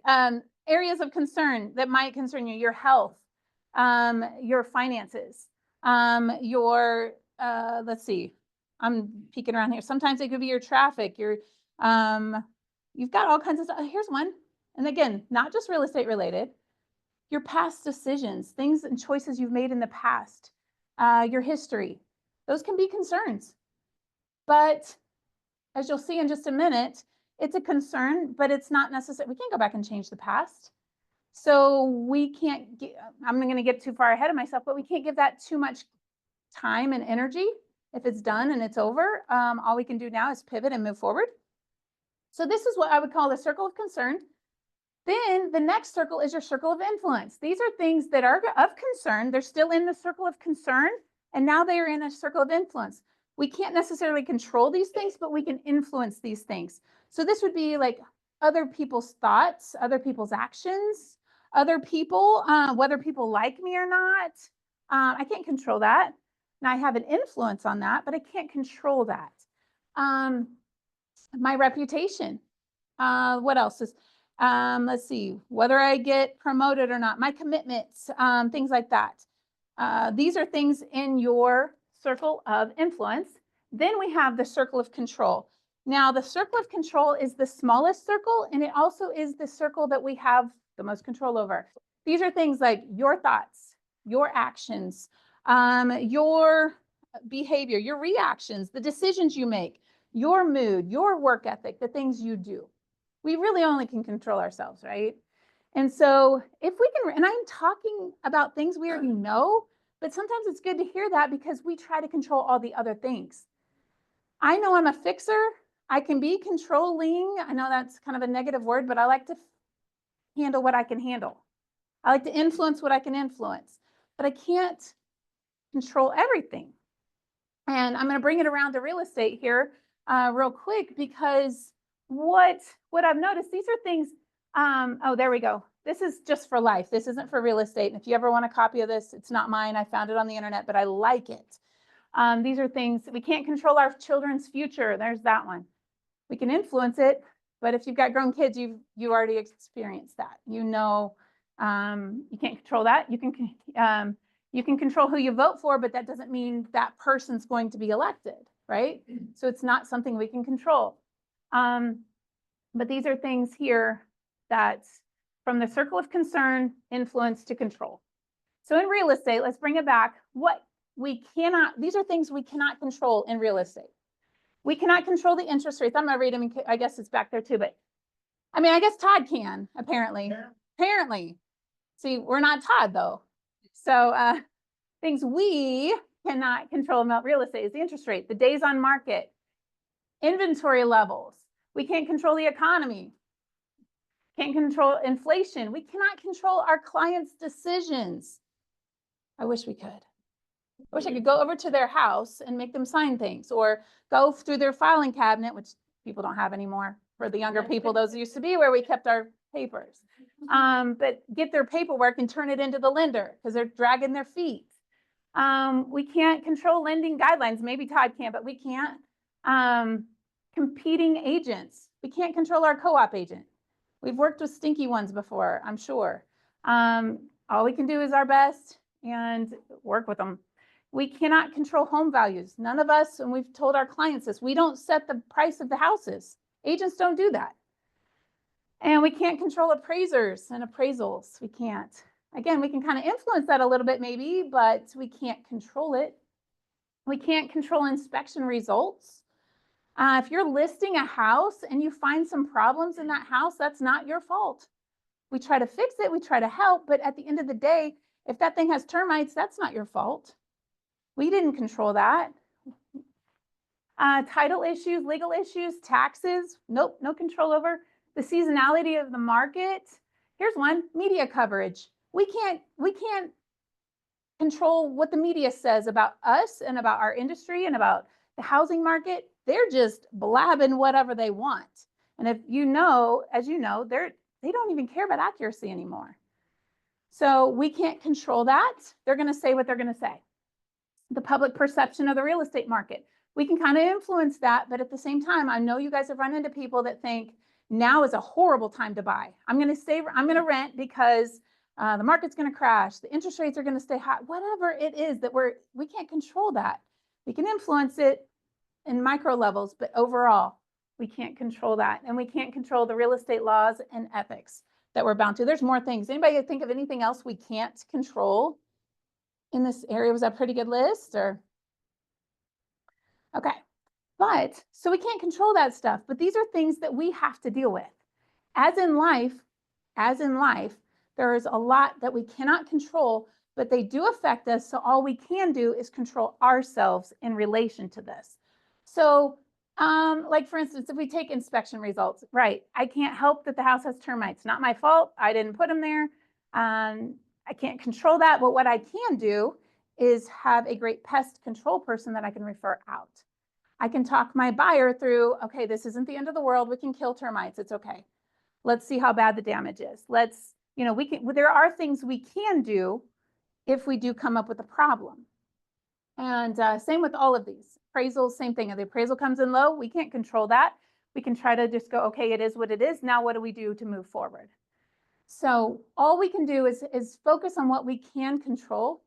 areas of concern that might concern you: your health, your finances, your let's see, I'm peeking around here. Sometimes it could be your traffic, your you've got all kinds of stuff. Here's one. And again, not just real estate related, your past decisions, things and choices you've made in the past, your history. Those can be concerns. But as you'll see in just a minute, it's a concern, but it's not necessary. We can't go back and change the past. So we can't, I'm not going to get too far ahead of myself, but we can't give that too much time and energy. If it's done and it's over, all we can do now is pivot and move forward. So this is what I would call the circle of concern. Then the next circle is your circle of influence. These are things that are of concern. They're still in the circle of concern, and now they are in a circle of influence. We can't necessarily control these things, but we can influence these things. So this would be like other people's thoughts, other people's actions, other people, whether people like me or not. I can't control that. Now I have an influence on that, but I can't control that. My reputation. What else is, let's see, whether I get promoted or not, my commitments, things like that. These are things in your circle of influence. Then we have the circle of control. Now, the circle of control is the smallest circle, and it also is the circle that we have the most control over. These are things like your thoughts, your actions, your behavior, your reactions, the decisions you make, your mood, your work ethic, the things you do. We really only can control ourselves, right? And so if we can, and I'm talking about things we already know, but sometimes it's good to hear that because we try to control all the other things. I know I'm a fixer. I can be controlling. I know that's kind of a negative word, but I like to handle what I can handle. I like to influence what I can influence, but I can't control everything. And I'm going to bring it around to real estate here real quick, because what I've noticed, these are things, oh, there we go. This is just for life. This isn't for real estate. And if you ever want a copy of this, it's not mine. I found it on the internet, but I like it. These are things we can't control our children's future. There's that one. We can influence it, but if you've got grown kids, you already experienced that. You know, you can't control that. You can control who you vote for, but that doesn't mean that person's going to be elected, right? So it's not something we can control. But these are things here that from the circle of concern, influence to control. So in real estate, let's bring it back. These are things we cannot control in real estate. We cannot control the interest rates. I'm going to read them. I guess it's back there too, but I mean, I guess Todd can, apparently. Apparently. See, we're not Todd though. So things we cannot control about real estate is the interest rate, the days on market, inventory levels. We can't control the economy. Can't control inflation. We cannot control our clients' decisions. I wish we could. I wish I could go over to their house and make them sign things, or go through their filing cabinet, which people don't have anymore. For the younger people, those used to be where we kept our papers. But get their paperwork and turn it into the lender because they're dragging their feet. We can't control lending guidelines. Maybe Todd can, but we can't. Competing agents. We can't control our co-op agent. We've worked with stinky ones before, I'm sure. All we can do is our best and work with them. We cannot control home values. None of us, and we've told our clients this, we don't set the price of the houses. Agents don't do that. And we can't control appraisers and appraisals. We can't. Again, we can kind of influence that a little bit maybe, but we can't control it. We can't control inspection results. If you're listing a house and you find some problems in that house, that's not your fault. We try to fix it, we try to help, but at the end of the day, if that thing has termites, that's not your fault. We didn't control that. Title issues, legal issues, taxes, nope, no control over. The seasonality of the market. Here's one, media coverage. We can't control what the media says about us and about our industry and about the housing market. They're just blabbing whatever they want. And if you know, as you know, they don't even care about accuracy anymore. So we can't control that. They're going to say what they're going to say. The public perception of the real estate market. We can kind of influence that, but at the same time, I know you guys have run into people that think now is a horrible time to buy. I'm going to rent because the market's going to crash. The interest rates are going to stay high. Whatever it is that we can't control that. We can influence it in micro levels, but overall, we can't control that. And we can't control the real estate laws and ethics that we're bound to. There's more things. Anybody think of anything else we can't control in this area? Was that a pretty good list or? Okay, but so we can't control that stuff, but these are things that we have to deal with. As in life, there is a lot that we cannot control, but they do affect us. So all we can do is control ourselves in relation to this. So like for instance, if we take inspection results, right? I can't help that the house has termites. Not my fault. I didn't put them there. I can't control that. But what I can do is have a great pest control person that I can refer out. I can talk my buyer through, okay, this isn't the end of the world. We can kill termites. It's okay. Let's see how bad the damage is. There are things we can do if we do come up with a problem. And same with all of these. Appraisals, same thing. If the appraisal comes in low, we can't control that. We can try to just go, okay, it is what it is. Now what do we do to move forward? So all we can do is focus on what we can control.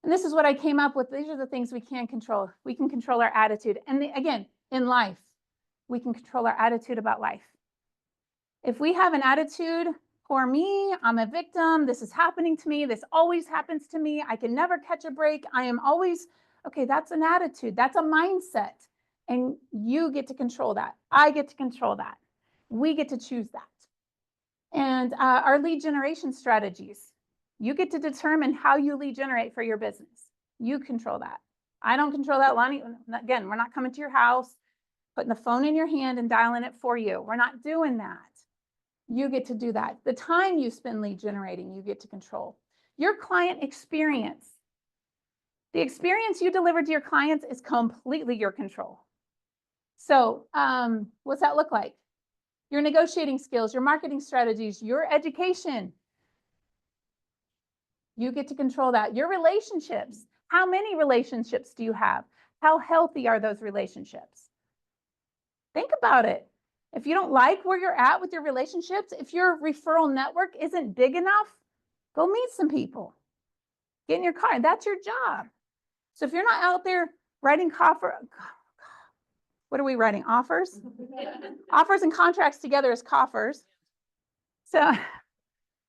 And this is what I came up with. These are the things we can control. We can control our attitude. And again, in life, we can control our attitude about life. If we have an attitude, poor me, I'm a victim, this is happening to me, this always happens to me, I can never catch a break, I am always, okay, that's an attitude, that's a mindset. And you get to control that. I get to control that. We get to choose that. And our lead generation strategies, you get to determine how you lead generate for your business. You control that. I don't control that. Lonnie, again, we're not coming to your house, putting the phone in your hand and dialing it for you. We're not doing that. You get to do that. The time you spend lead generating, you get to control. Your client experience. The experience you deliver to your clients is completely your control. So what's that look like? Your negotiating skills, your marketing strategies, your education. You get to control that. Your relationships. How many relationships do you have? How healthy are those relationships? Think about it. If you don't like where you're at with your relationships, if your referral network isn't big enough, go meet some people. Get in your car. That's your job. So if you're not out there writing what are we writing? Offers? Offers and contracts together as coffers. So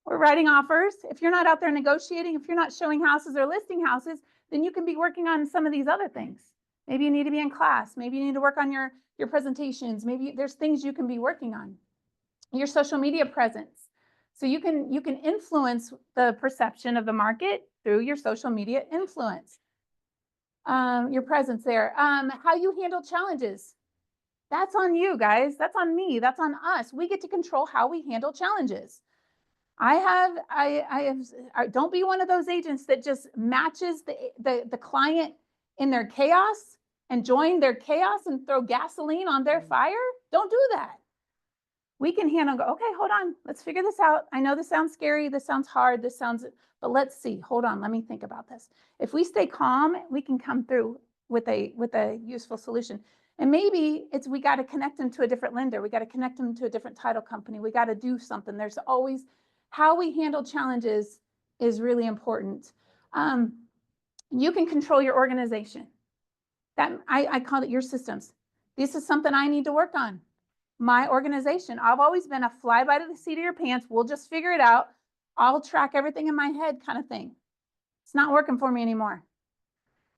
we're writing offers. If you're not out there negotiating, if you're not showing houses or listing houses, then you can be working on some of these other things. Maybe you need to be in class. Maybe you need to work on your presentations. Maybe there's things you can be working on. Your social media presence. So you can influence the perception of the market through your social media influence. Your presence there. How you handle challenges. That's on you guys. That's on me. That's on us. We get to control how we handle challenges. Don't be one of those agents that just matches the client in their chaos and join their chaos and throw gasoline on their fire. Don't do that. We can handle, go, okay, hold on. Let's figure this out. I know this sounds scary. This sounds hard. But let's see. Hold on. Let me think about this. If we stay calm, we can come through with a useful solution. And maybe we got to connect them to a different lender. We got to connect them to a different title company. We got to do something. There's always, how we handle challenges is really important. You can control your organization. That I call it your systems. This is something I need to work on. My organization. I've always been a fly by the seat of your pants. We'll just figure it out. I'll track everything in my head kind of thing. It's not working for me anymore.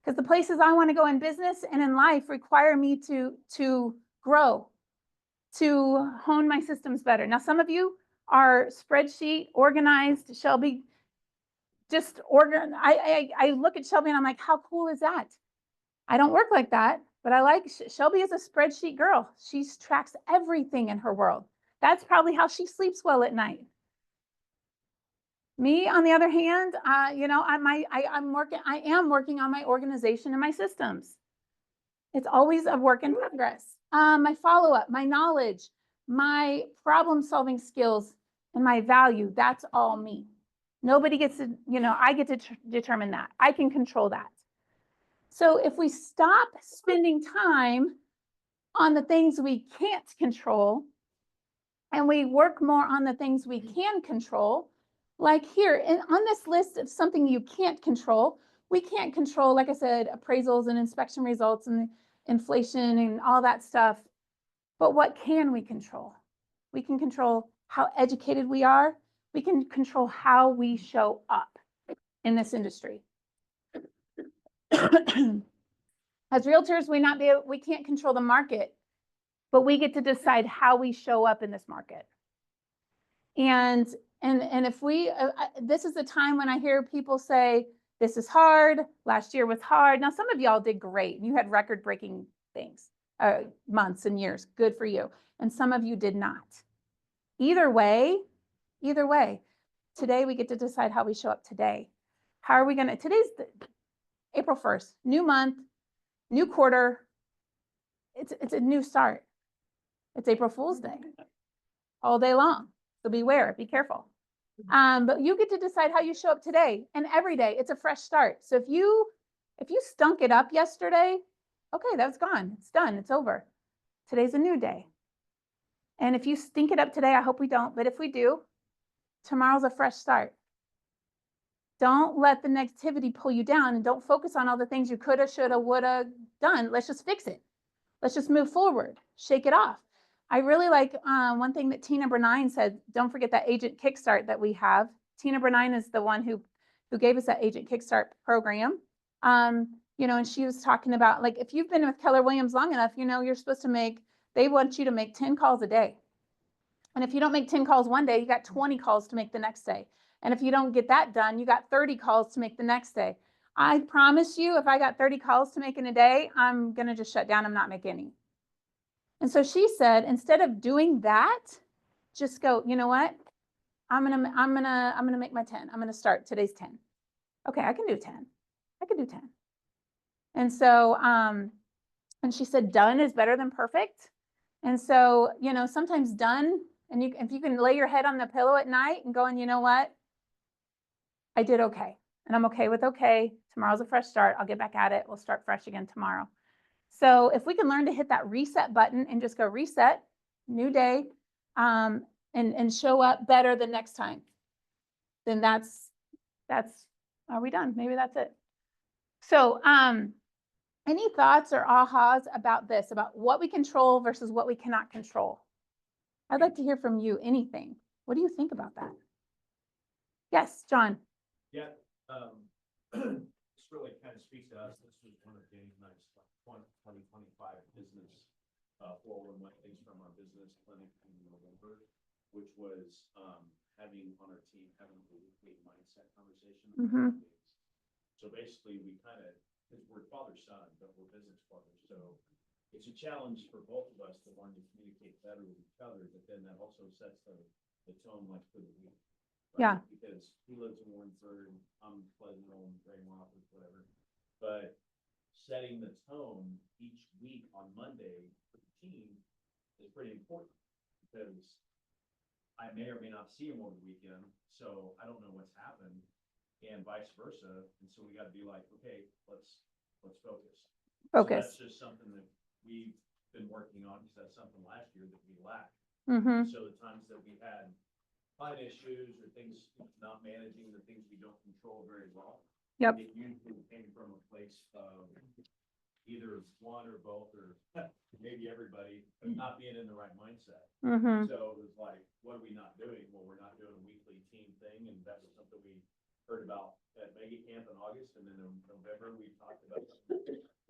Because the places I want to go in business and in life require me to grow, to hone my systems better. Now, some of you are spreadsheet organized. Shelby, just I look at Shelby and I'm like, how cool is that? I don't work like that, but I like, Shelby is a spreadsheet girl. She tracks everything in her world. That's probably how she sleeps well at night. Me, on the other hand, I am working on my organization and my systems. It's always a work in progress. My follow-up, my knowledge, my problem-solving skills, and my value, that's all me. Nobody gets to, I get to determine that. I can control that. So if we stop spending time on the things we can't control, and we work more on the things we can control, like here, on this list of something you can't control, we can't control, like I said, appraisals and inspection results and inflation and all that stuff. But what can we control? We can control how educated we are. We can control how we show up in this industry. As realtors, we can't control the market, but we get to decide how we show up in this market. And if this is the time when I hear people say, this is hard, last year was hard. Now, some of y'all did great. You had record-breaking things, months and years, good for you. And some of you did not. Either way, today we get to decide how we show up today. How are we gonna, today's April 1st, new month, new quarter. It's a new start. It's April Fool's Day all day long. So beware, be careful. But you get to decide how you show up today and every day. It's a fresh start. So if If you stunk it up yesterday, okay, that's gone. It's done. It's over. Today's a new day. And if you stink it up today, I hope we don't, but if we do, tomorrow's a fresh start. Don't let the negativity pull you down, and don't focus on all the things you coulda, shoulda, woulda done. Let's just fix it. Let's just move forward, shake it off. I really like one thing that Tina Bernine said, don't forget that Agent Kickstart that we have. Tina Bernine is the one who gave us that Agent Kickstart program. You know, and she was talking about, like, if you've been with Keller Williams long enough, you know, you're supposed to make, they want you to make 10 calls a day. And if you don't make 10 calls one day, you got 20 calls to make the next day. And if you don't get that done, you got 30 calls to make the next day. I promise you, if I got 30 calls to make in a day, I'm going to just shut down and not make any. And so she said, instead of doing that, just go, you know what? I'm going to make my 10. I'm going to start. Today's 10. Okay, I can do 10. I can do 10. And so, and she said, done is better than perfect. And so, you know, sometimes done, and if you can lay your head on the pillow at night and going, you know what? I did okay. And I'm okay with okay. Tomorrow's a fresh start. I'll get back at it. We'll start fresh again tomorrow. So if we can learn to hit that reset button and just go reset, new day, and show up better the next time, then that's, are we done? Maybe that's it. So, any thoughts or ahas about this, about what we control versus what we cannot control? I'd like to hear from you, anything. What do you think about that? Yes, John. Yeah, this really kind of speaks to us. This was one of Danny and I's 2025 business, 411 things from our business clinic in November, which was having on our team, having a weekly mindset conversation. Mhm. So basically we kind of, because we're father-son, but we're business partners. So it's a challenge for both of us to learn to communicate better with each other, but then that also sets the tone like for the week. Right? Yeah. Because he lives in Warrensburg, I'm Pleasantville, Raymond, whatever. But setting the tone each week on Monday for the team is pretty important, because I may or may not see him over the weekend, so I don't know what's happened, and vice versa. And so we got to be like, okay, let's focus. So that's just something that we've been working on, because that's something last year that we lacked. Mm-hmm. So the times that we had client issues or things not managing, the things we don't control very well. Yep. It usually came from a place of either one or both, or maybe everybody, but not being in the right mindset. Mm-hmm. So it was like, what are we not doing? Well, we're not doing a weekly team thing, and that was something we heard about at Mega Camp in August, and then in November, we talked about,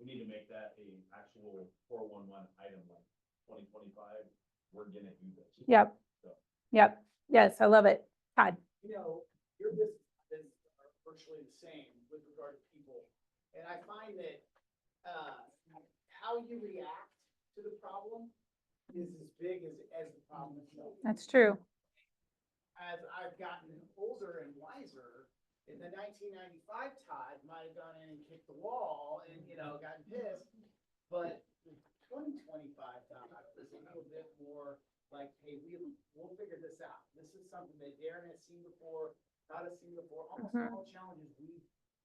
we need to make that a actual 411 item, like 2025, we're gonna do this. Yep. So. Yep. Yes, I love it. Todd. You know, your businesses are virtually the same with regard to people. And I find that, how you react to the problem is as big as the problem itself. That's true. As I've gotten older and wiser, in the 1995 Todd might have gone in and kicked the wall and, you know, gotten pissed. But the 2025 Todd is a little bit more like, hey, we'll figure this out. This is something that Darren has seen before, Todd has seen before. Almost Mhm. all challenges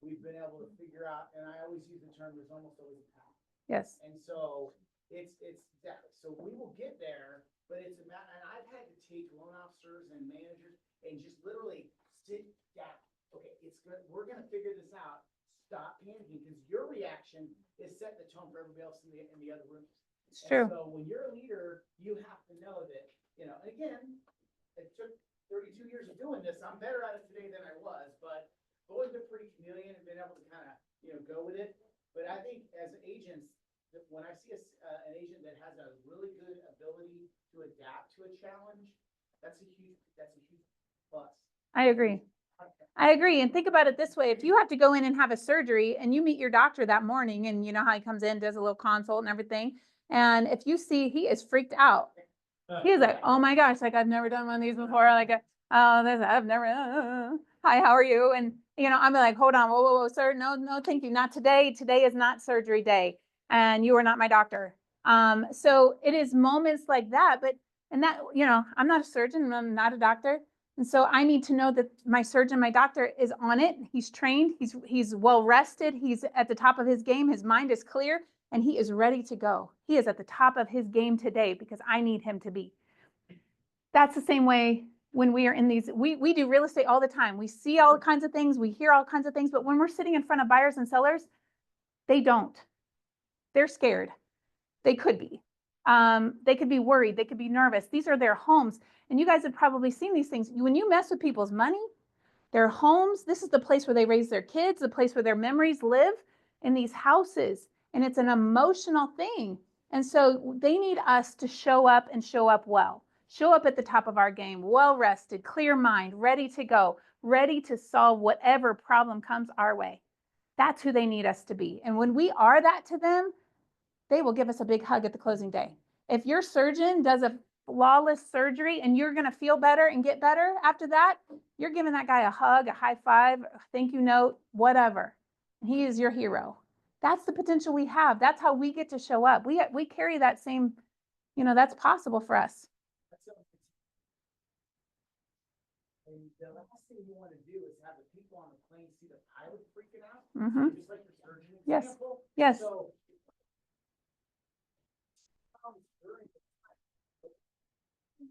we've been able to figure out, and I always use the term, there's almost always a path. Yes. And so it's exactly, so we will get there, but it's and I've had to take loan officers and managers and just literally sit down. Okay, it's good. We're gonna figure this out. Stop panicking, because your reaction is setting the tone for everybody else in the other rooms. It's And true. So when you're a leader, you have to know that, you know, again, it took 32 years of doing this. I'm better at it today than I was, but I've always been pretty chameleon and been able to kind of, you know, go with it. But I think as agents, that when I see an agent that has a really good ability to adapt to a challenge, that's a huge plus. I agree. I agree. And think about it this way. If you have to go in and have a surgery and you meet your doctor that morning, and you know how he comes in, does a little consult and everything. And if you see he is freaked out, he's like, oh my gosh, like I've never done one of these before. Like, oh, this, I've never, hi, how are you? And, you know, I'm like, hold on, whoa, sir. No, thank you. Not today. Today is not surgery day. And you are not my doctor. So it is moments like that, and that, you know, I'm not a surgeon, I'm not a doctor, And so I need to know that my surgeon, my doctor is on it. He's trained, he's well rested, he's at the top of his game, his mind is clear, and he is ready to go. He is at the top of his game today because I need him to be. That's the same way when we are in these, we do real estate all the time. We see all kinds of things, we hear all kinds of things, but when we're sitting in front of buyers and sellers, they don't. They're scared. They could be. They could be worried. They could be nervous. These are their homes. And you guys have probably seen these things. When you mess with people's money, their homes, this is the place where they raise their kids, the place where their memories live in these houses. And it's an emotional thing. And so they need us to show up and show up well. Show up at the top of our game, well rested, clear mind, ready to go, ready to solve whatever problem comes our way. That's who they need us to be. And when we are that to them, they will give us a big hug at the closing day. If your surgeon does a flawless surgery and you're going to feel better and get better after that, you're giving that guy a hug, a high five, a thank you note, whatever. He is your hero. That's the potential we have. That's how we get to show up. We carry that same, that's possible for us. And the last thing you want to do is have the people on the plane see the pilot freaking out. Mhm. Just like your surgeon Yes. example. Yes. So, during the time,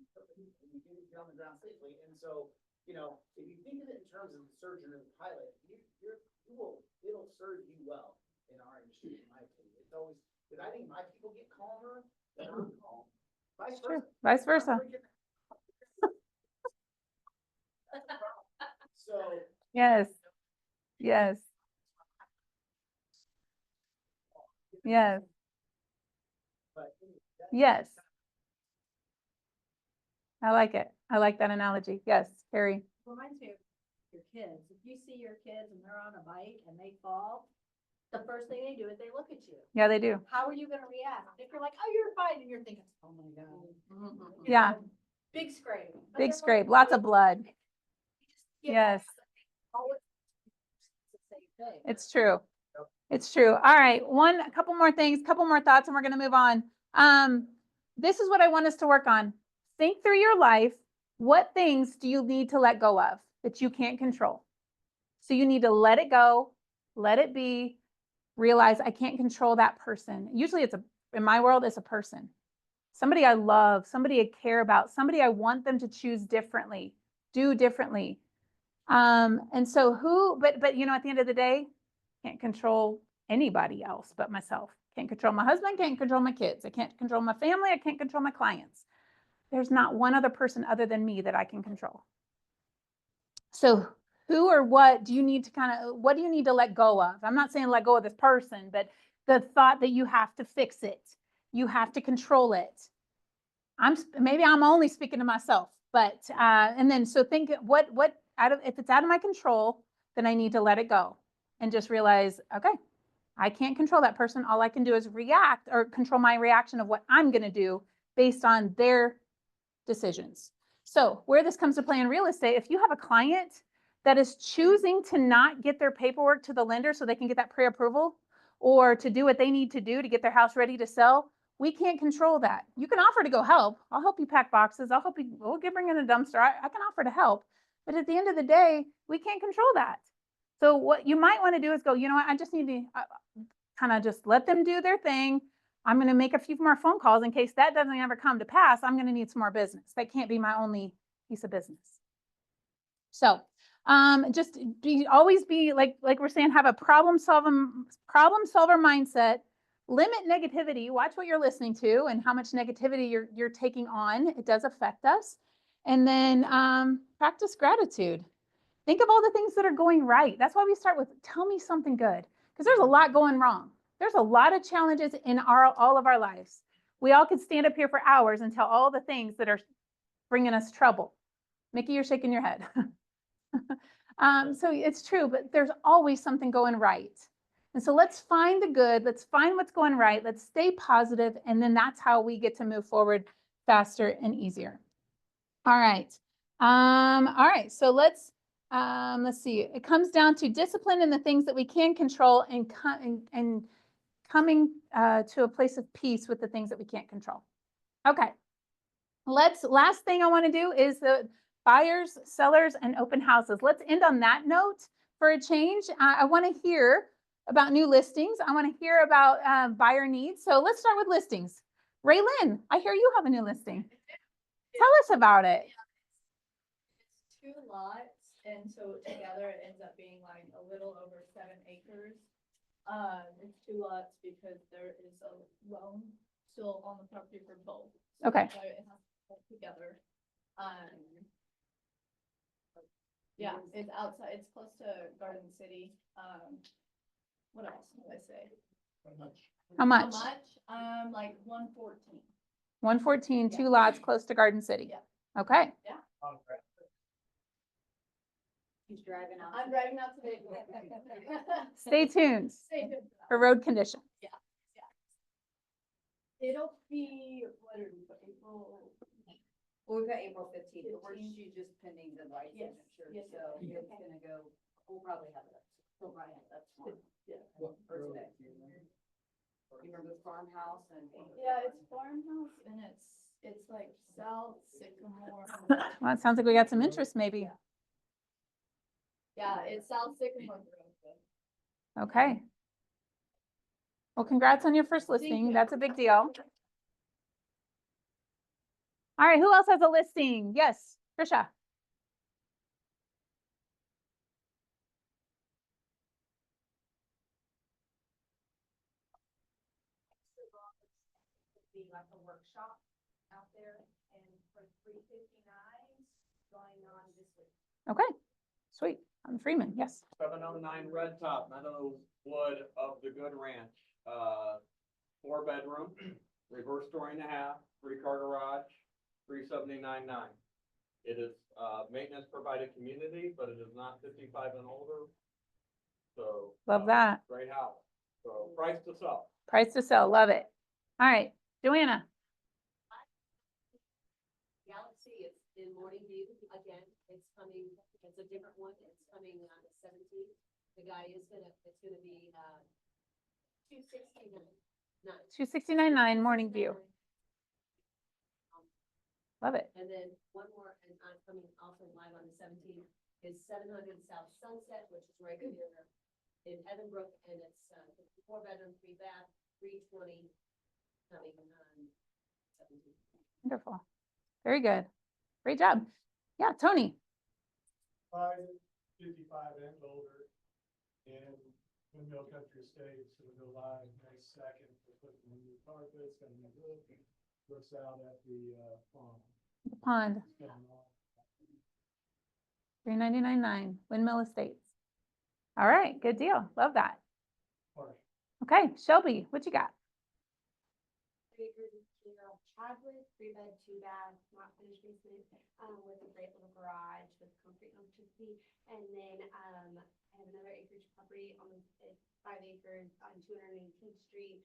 you get it on the ground safely. And so, if you think of it in terms of the surgeon or the pilot, it'll serve you well in our industry, in my opinion. It's always, because I think my people get calmer than I'm calm. Vice True. versa. Vice versa. I'm freaking- So. Yes. Yes. Yes. Yes. I like it. I like that analogy. Yes, Carrie. Reminds me of your kids. If you see your kids and they're on a bike and they fall, the first thing they do is they look at you. Yeah, they do. How are you gonna react? If you're like, oh, you're fine, and you're thinking, oh my God. You Yeah. know, Big scrape. But Big they're scrape, like, lots "Oh, of blood. you just get Yes. all it- it's the same thing. It's true. It's true. All right. A couple more things, couple more thoughts, and we're going to move on. This is what I want us to work on. Think through your life. What things do you need to let go of that you can't control? So you need to let it go, let it be, realize I can't control that person. Usually in my world, it's a person. Somebody I love, somebody I care about, somebody I want them to choose differently, do differently. And so but at the end of the day, can't control anybody else but myself. Can't control my husband, can't control my kids. I can't control my family, I can't control my clients. There's not one other person other than me that I can control. So who or what do you need to what do you need to let go of? I'm not saying let go of this person, but the thought that you have to fix it, you have to control it. Maybe I'm only speaking to myself, but, and then, so think if it's out of my control, then I need to let it go and just realize, okay, I can't control that person. All I can do is react or control my reaction of what I'm going to do based on their decisions. So where this comes to play in real estate, if you have a client that is choosing to not get their paperwork to the lender so they can get that pre-approval or to do what they need to do to get their house ready to sell, we can't control that. You can offer to go help. I'll help you pack boxes. We'll bring in a dumpster. I can offer to help. But at the end of the day, we can't control that. So what you might want to do is go, you know what, I just need to kind of just let them do their thing. I'm going to make a few more phone calls in case that doesn't ever come to pass. I'm going to need some more business. That can't be my only piece of business. So just always be like we're saying, have a problem solver mindset. Limit negativity. Watch what you're listening to and how much negativity you're taking on. It does affect us. And then practice gratitude. Think of all the things that are going right. That's why we start with tell me something good, because there's a lot going wrong. There's a lot of challenges in all of our lives. We all could stand up here for hours and tell all the things that are bringing us trouble. Mickey, you're shaking your head. So it's true, but there's always something going right. And so let's find the good, let's find what's going right, let's stay positive, and then that's how we get to move forward faster and easier. All right. So let's see. It comes down to discipline in the things that we can control and coming to a place of peace with the things that we can't control. Okay. Last thing I want to do is buyers, sellers, and open houses. Let's end on that note for a change. I want to hear about new listings. I want to hear about buyer needs. So let's start with listings. Raylyn, I hear you have a new listing. Tell us about it. It's 2 lots, and so together it ends up being like a little over 7 acres. It's 2 lots because there is a loan still on the property for both. So Okay. that's why it has to go together. Yeah, it's outside, it's close to Garden City. What else did I say? How much? Like 114. 114, Yeah. 2 lots close to Garden City. Yeah. Okay. He's driving out. I'm driving out today. Stay tuned Stay tuned for road conditions. It'll be, what are we, April? Well, we've got April 15th, but we're 15th. just pending the Yes, licensure, yes, so yes. it's gonna go, we'll probably have it up, we'll probably have it up tomorrow. Yeah. Or today. You remember the farmhouse and? Yeah, it's farmhouse and it's like South Sycamore. Well, it sounds like we got some interest maybe. Yeah, it's South Sycamore Grove. Okay. Well, congrats on your first listing. you. That's a big deal. All right, who else has a listing? Yes, Trisha. Be like a workshop out there and for 359 going on this week. Okay, sweet. I'm Freeman, yes. 709 Red Top, Meadowwood of the Good Ranch, 4-bedroom, reverse story and a half, 3-car garage, 379.9. It is, maintenance provided community, but it is not 55 and older. So. Love that. Great house. So price to sell. Price to sell, love it. All right, Joanna. Galaxy, it's in Morning View, again, it's coming, it's a different one, it's coming on the 17th. The guy is it's gonna be, 269. 269.9 Morning View. Love it. And then one more, and I'm coming also live on the 17th, is 700 South Sunset, which is right here in Evanbrook, and it's 4-bedroom, 3-bath, 320, coming on 17th. Wonderful. Very good. Great job. Yeah, Tony. 55 and older, and Windmill Country Estates, it'll go live May 2nd. We're putting in new carpets, gonna be good. Looks out at the farm. The pond. 399.9 Windmill Estates. All right, good deal. Love that. Okay, Shelby, what you got? 3 acres, Chadwick, 3-bed, 2-bath, not finished basement, with a great little garage with concrete occupancy. And then, I have another acreage property on 5 acres on 218th Street,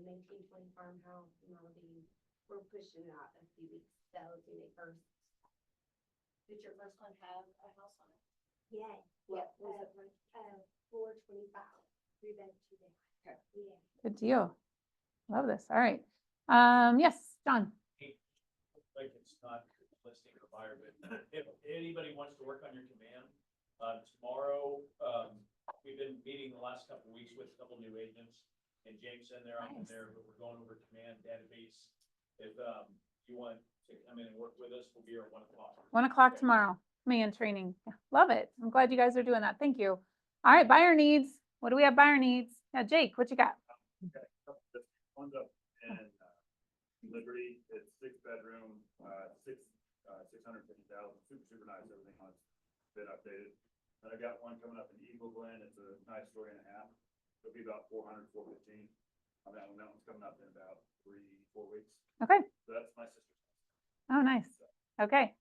1920 farmhouse, and that'll be, we're pushing it out a few weeks, so it's in May 1st. Did your first one have a house on it? Yeah. What was it? 425, 3-bed, 2-bath. Okay. Yeah. Good deal. Love this. All right. Yes, John. Like it's not listing a buyer, but if anybody wants to work on your command, tomorrow, we've been meeting the last couple of weeks with a couple new agents. And James in there, I'm in Nice. there, but we're going over command database. If, you want to come in and work with us, we'll be here at 1 o'clock. 1 o'clock tomorrow. Man training. Yeah, love it. I'm glad you guys are doing that. Thank you. All right, buyer needs. What do we have buyer needs? Yeah, Jake, what you got? Okay, one's up in Liberty, it's 6-bedroom, 650,000, super nice, everything on it's been updated. And I got one coming up in Eagle Glen, it's a nice story and a half, it'll be about 400, 415. On that one's coming up in about 3-4 weeks, Okay. so that's my sister's. Oh, nice. Okay.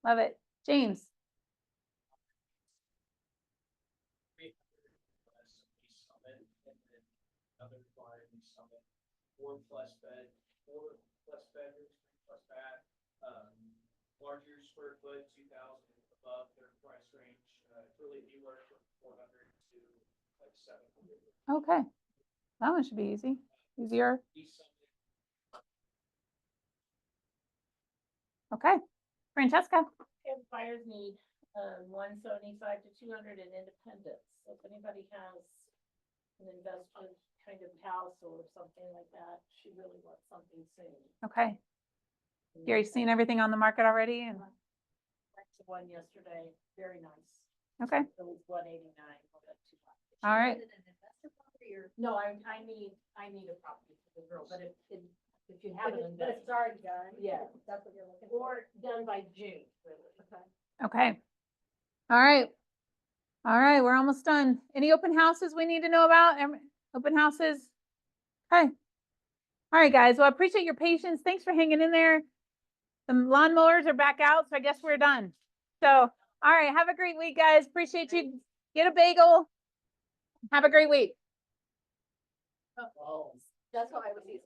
Love it. James. Summit, and then another client in Summit, 4+ bed, 4+ bedrooms, 3+ bath, larger square foot, 2,000 above their price range, really anywhere from 400 to like 700. Okay. That one should be easy. Easier. East Summit, Okay. Francesca? If buyers need, 175 to 200 in Independence, if anybody has an investment kind of house or something like that, she really wants something soon. Okay. Gary, seen everything on the market already and, Went to one yesterday, very nice. okay, It was 189. all right. No, I need a property for the girl, but if you have it. But it's already done. Yeah. That's what you're looking for. Or done by June, really. Okay. Okay. All right. All right, we're almost done. Any open houses we need to know about? Open houses? Okay. All right, guys. Well, I appreciate your patience. Thanks for hanging in there. The lawnmowers are back out, so I guess we're done. So, all right, have a great week, guys. Appreciate you. Get a bagel. Have a great week. That's what I was using.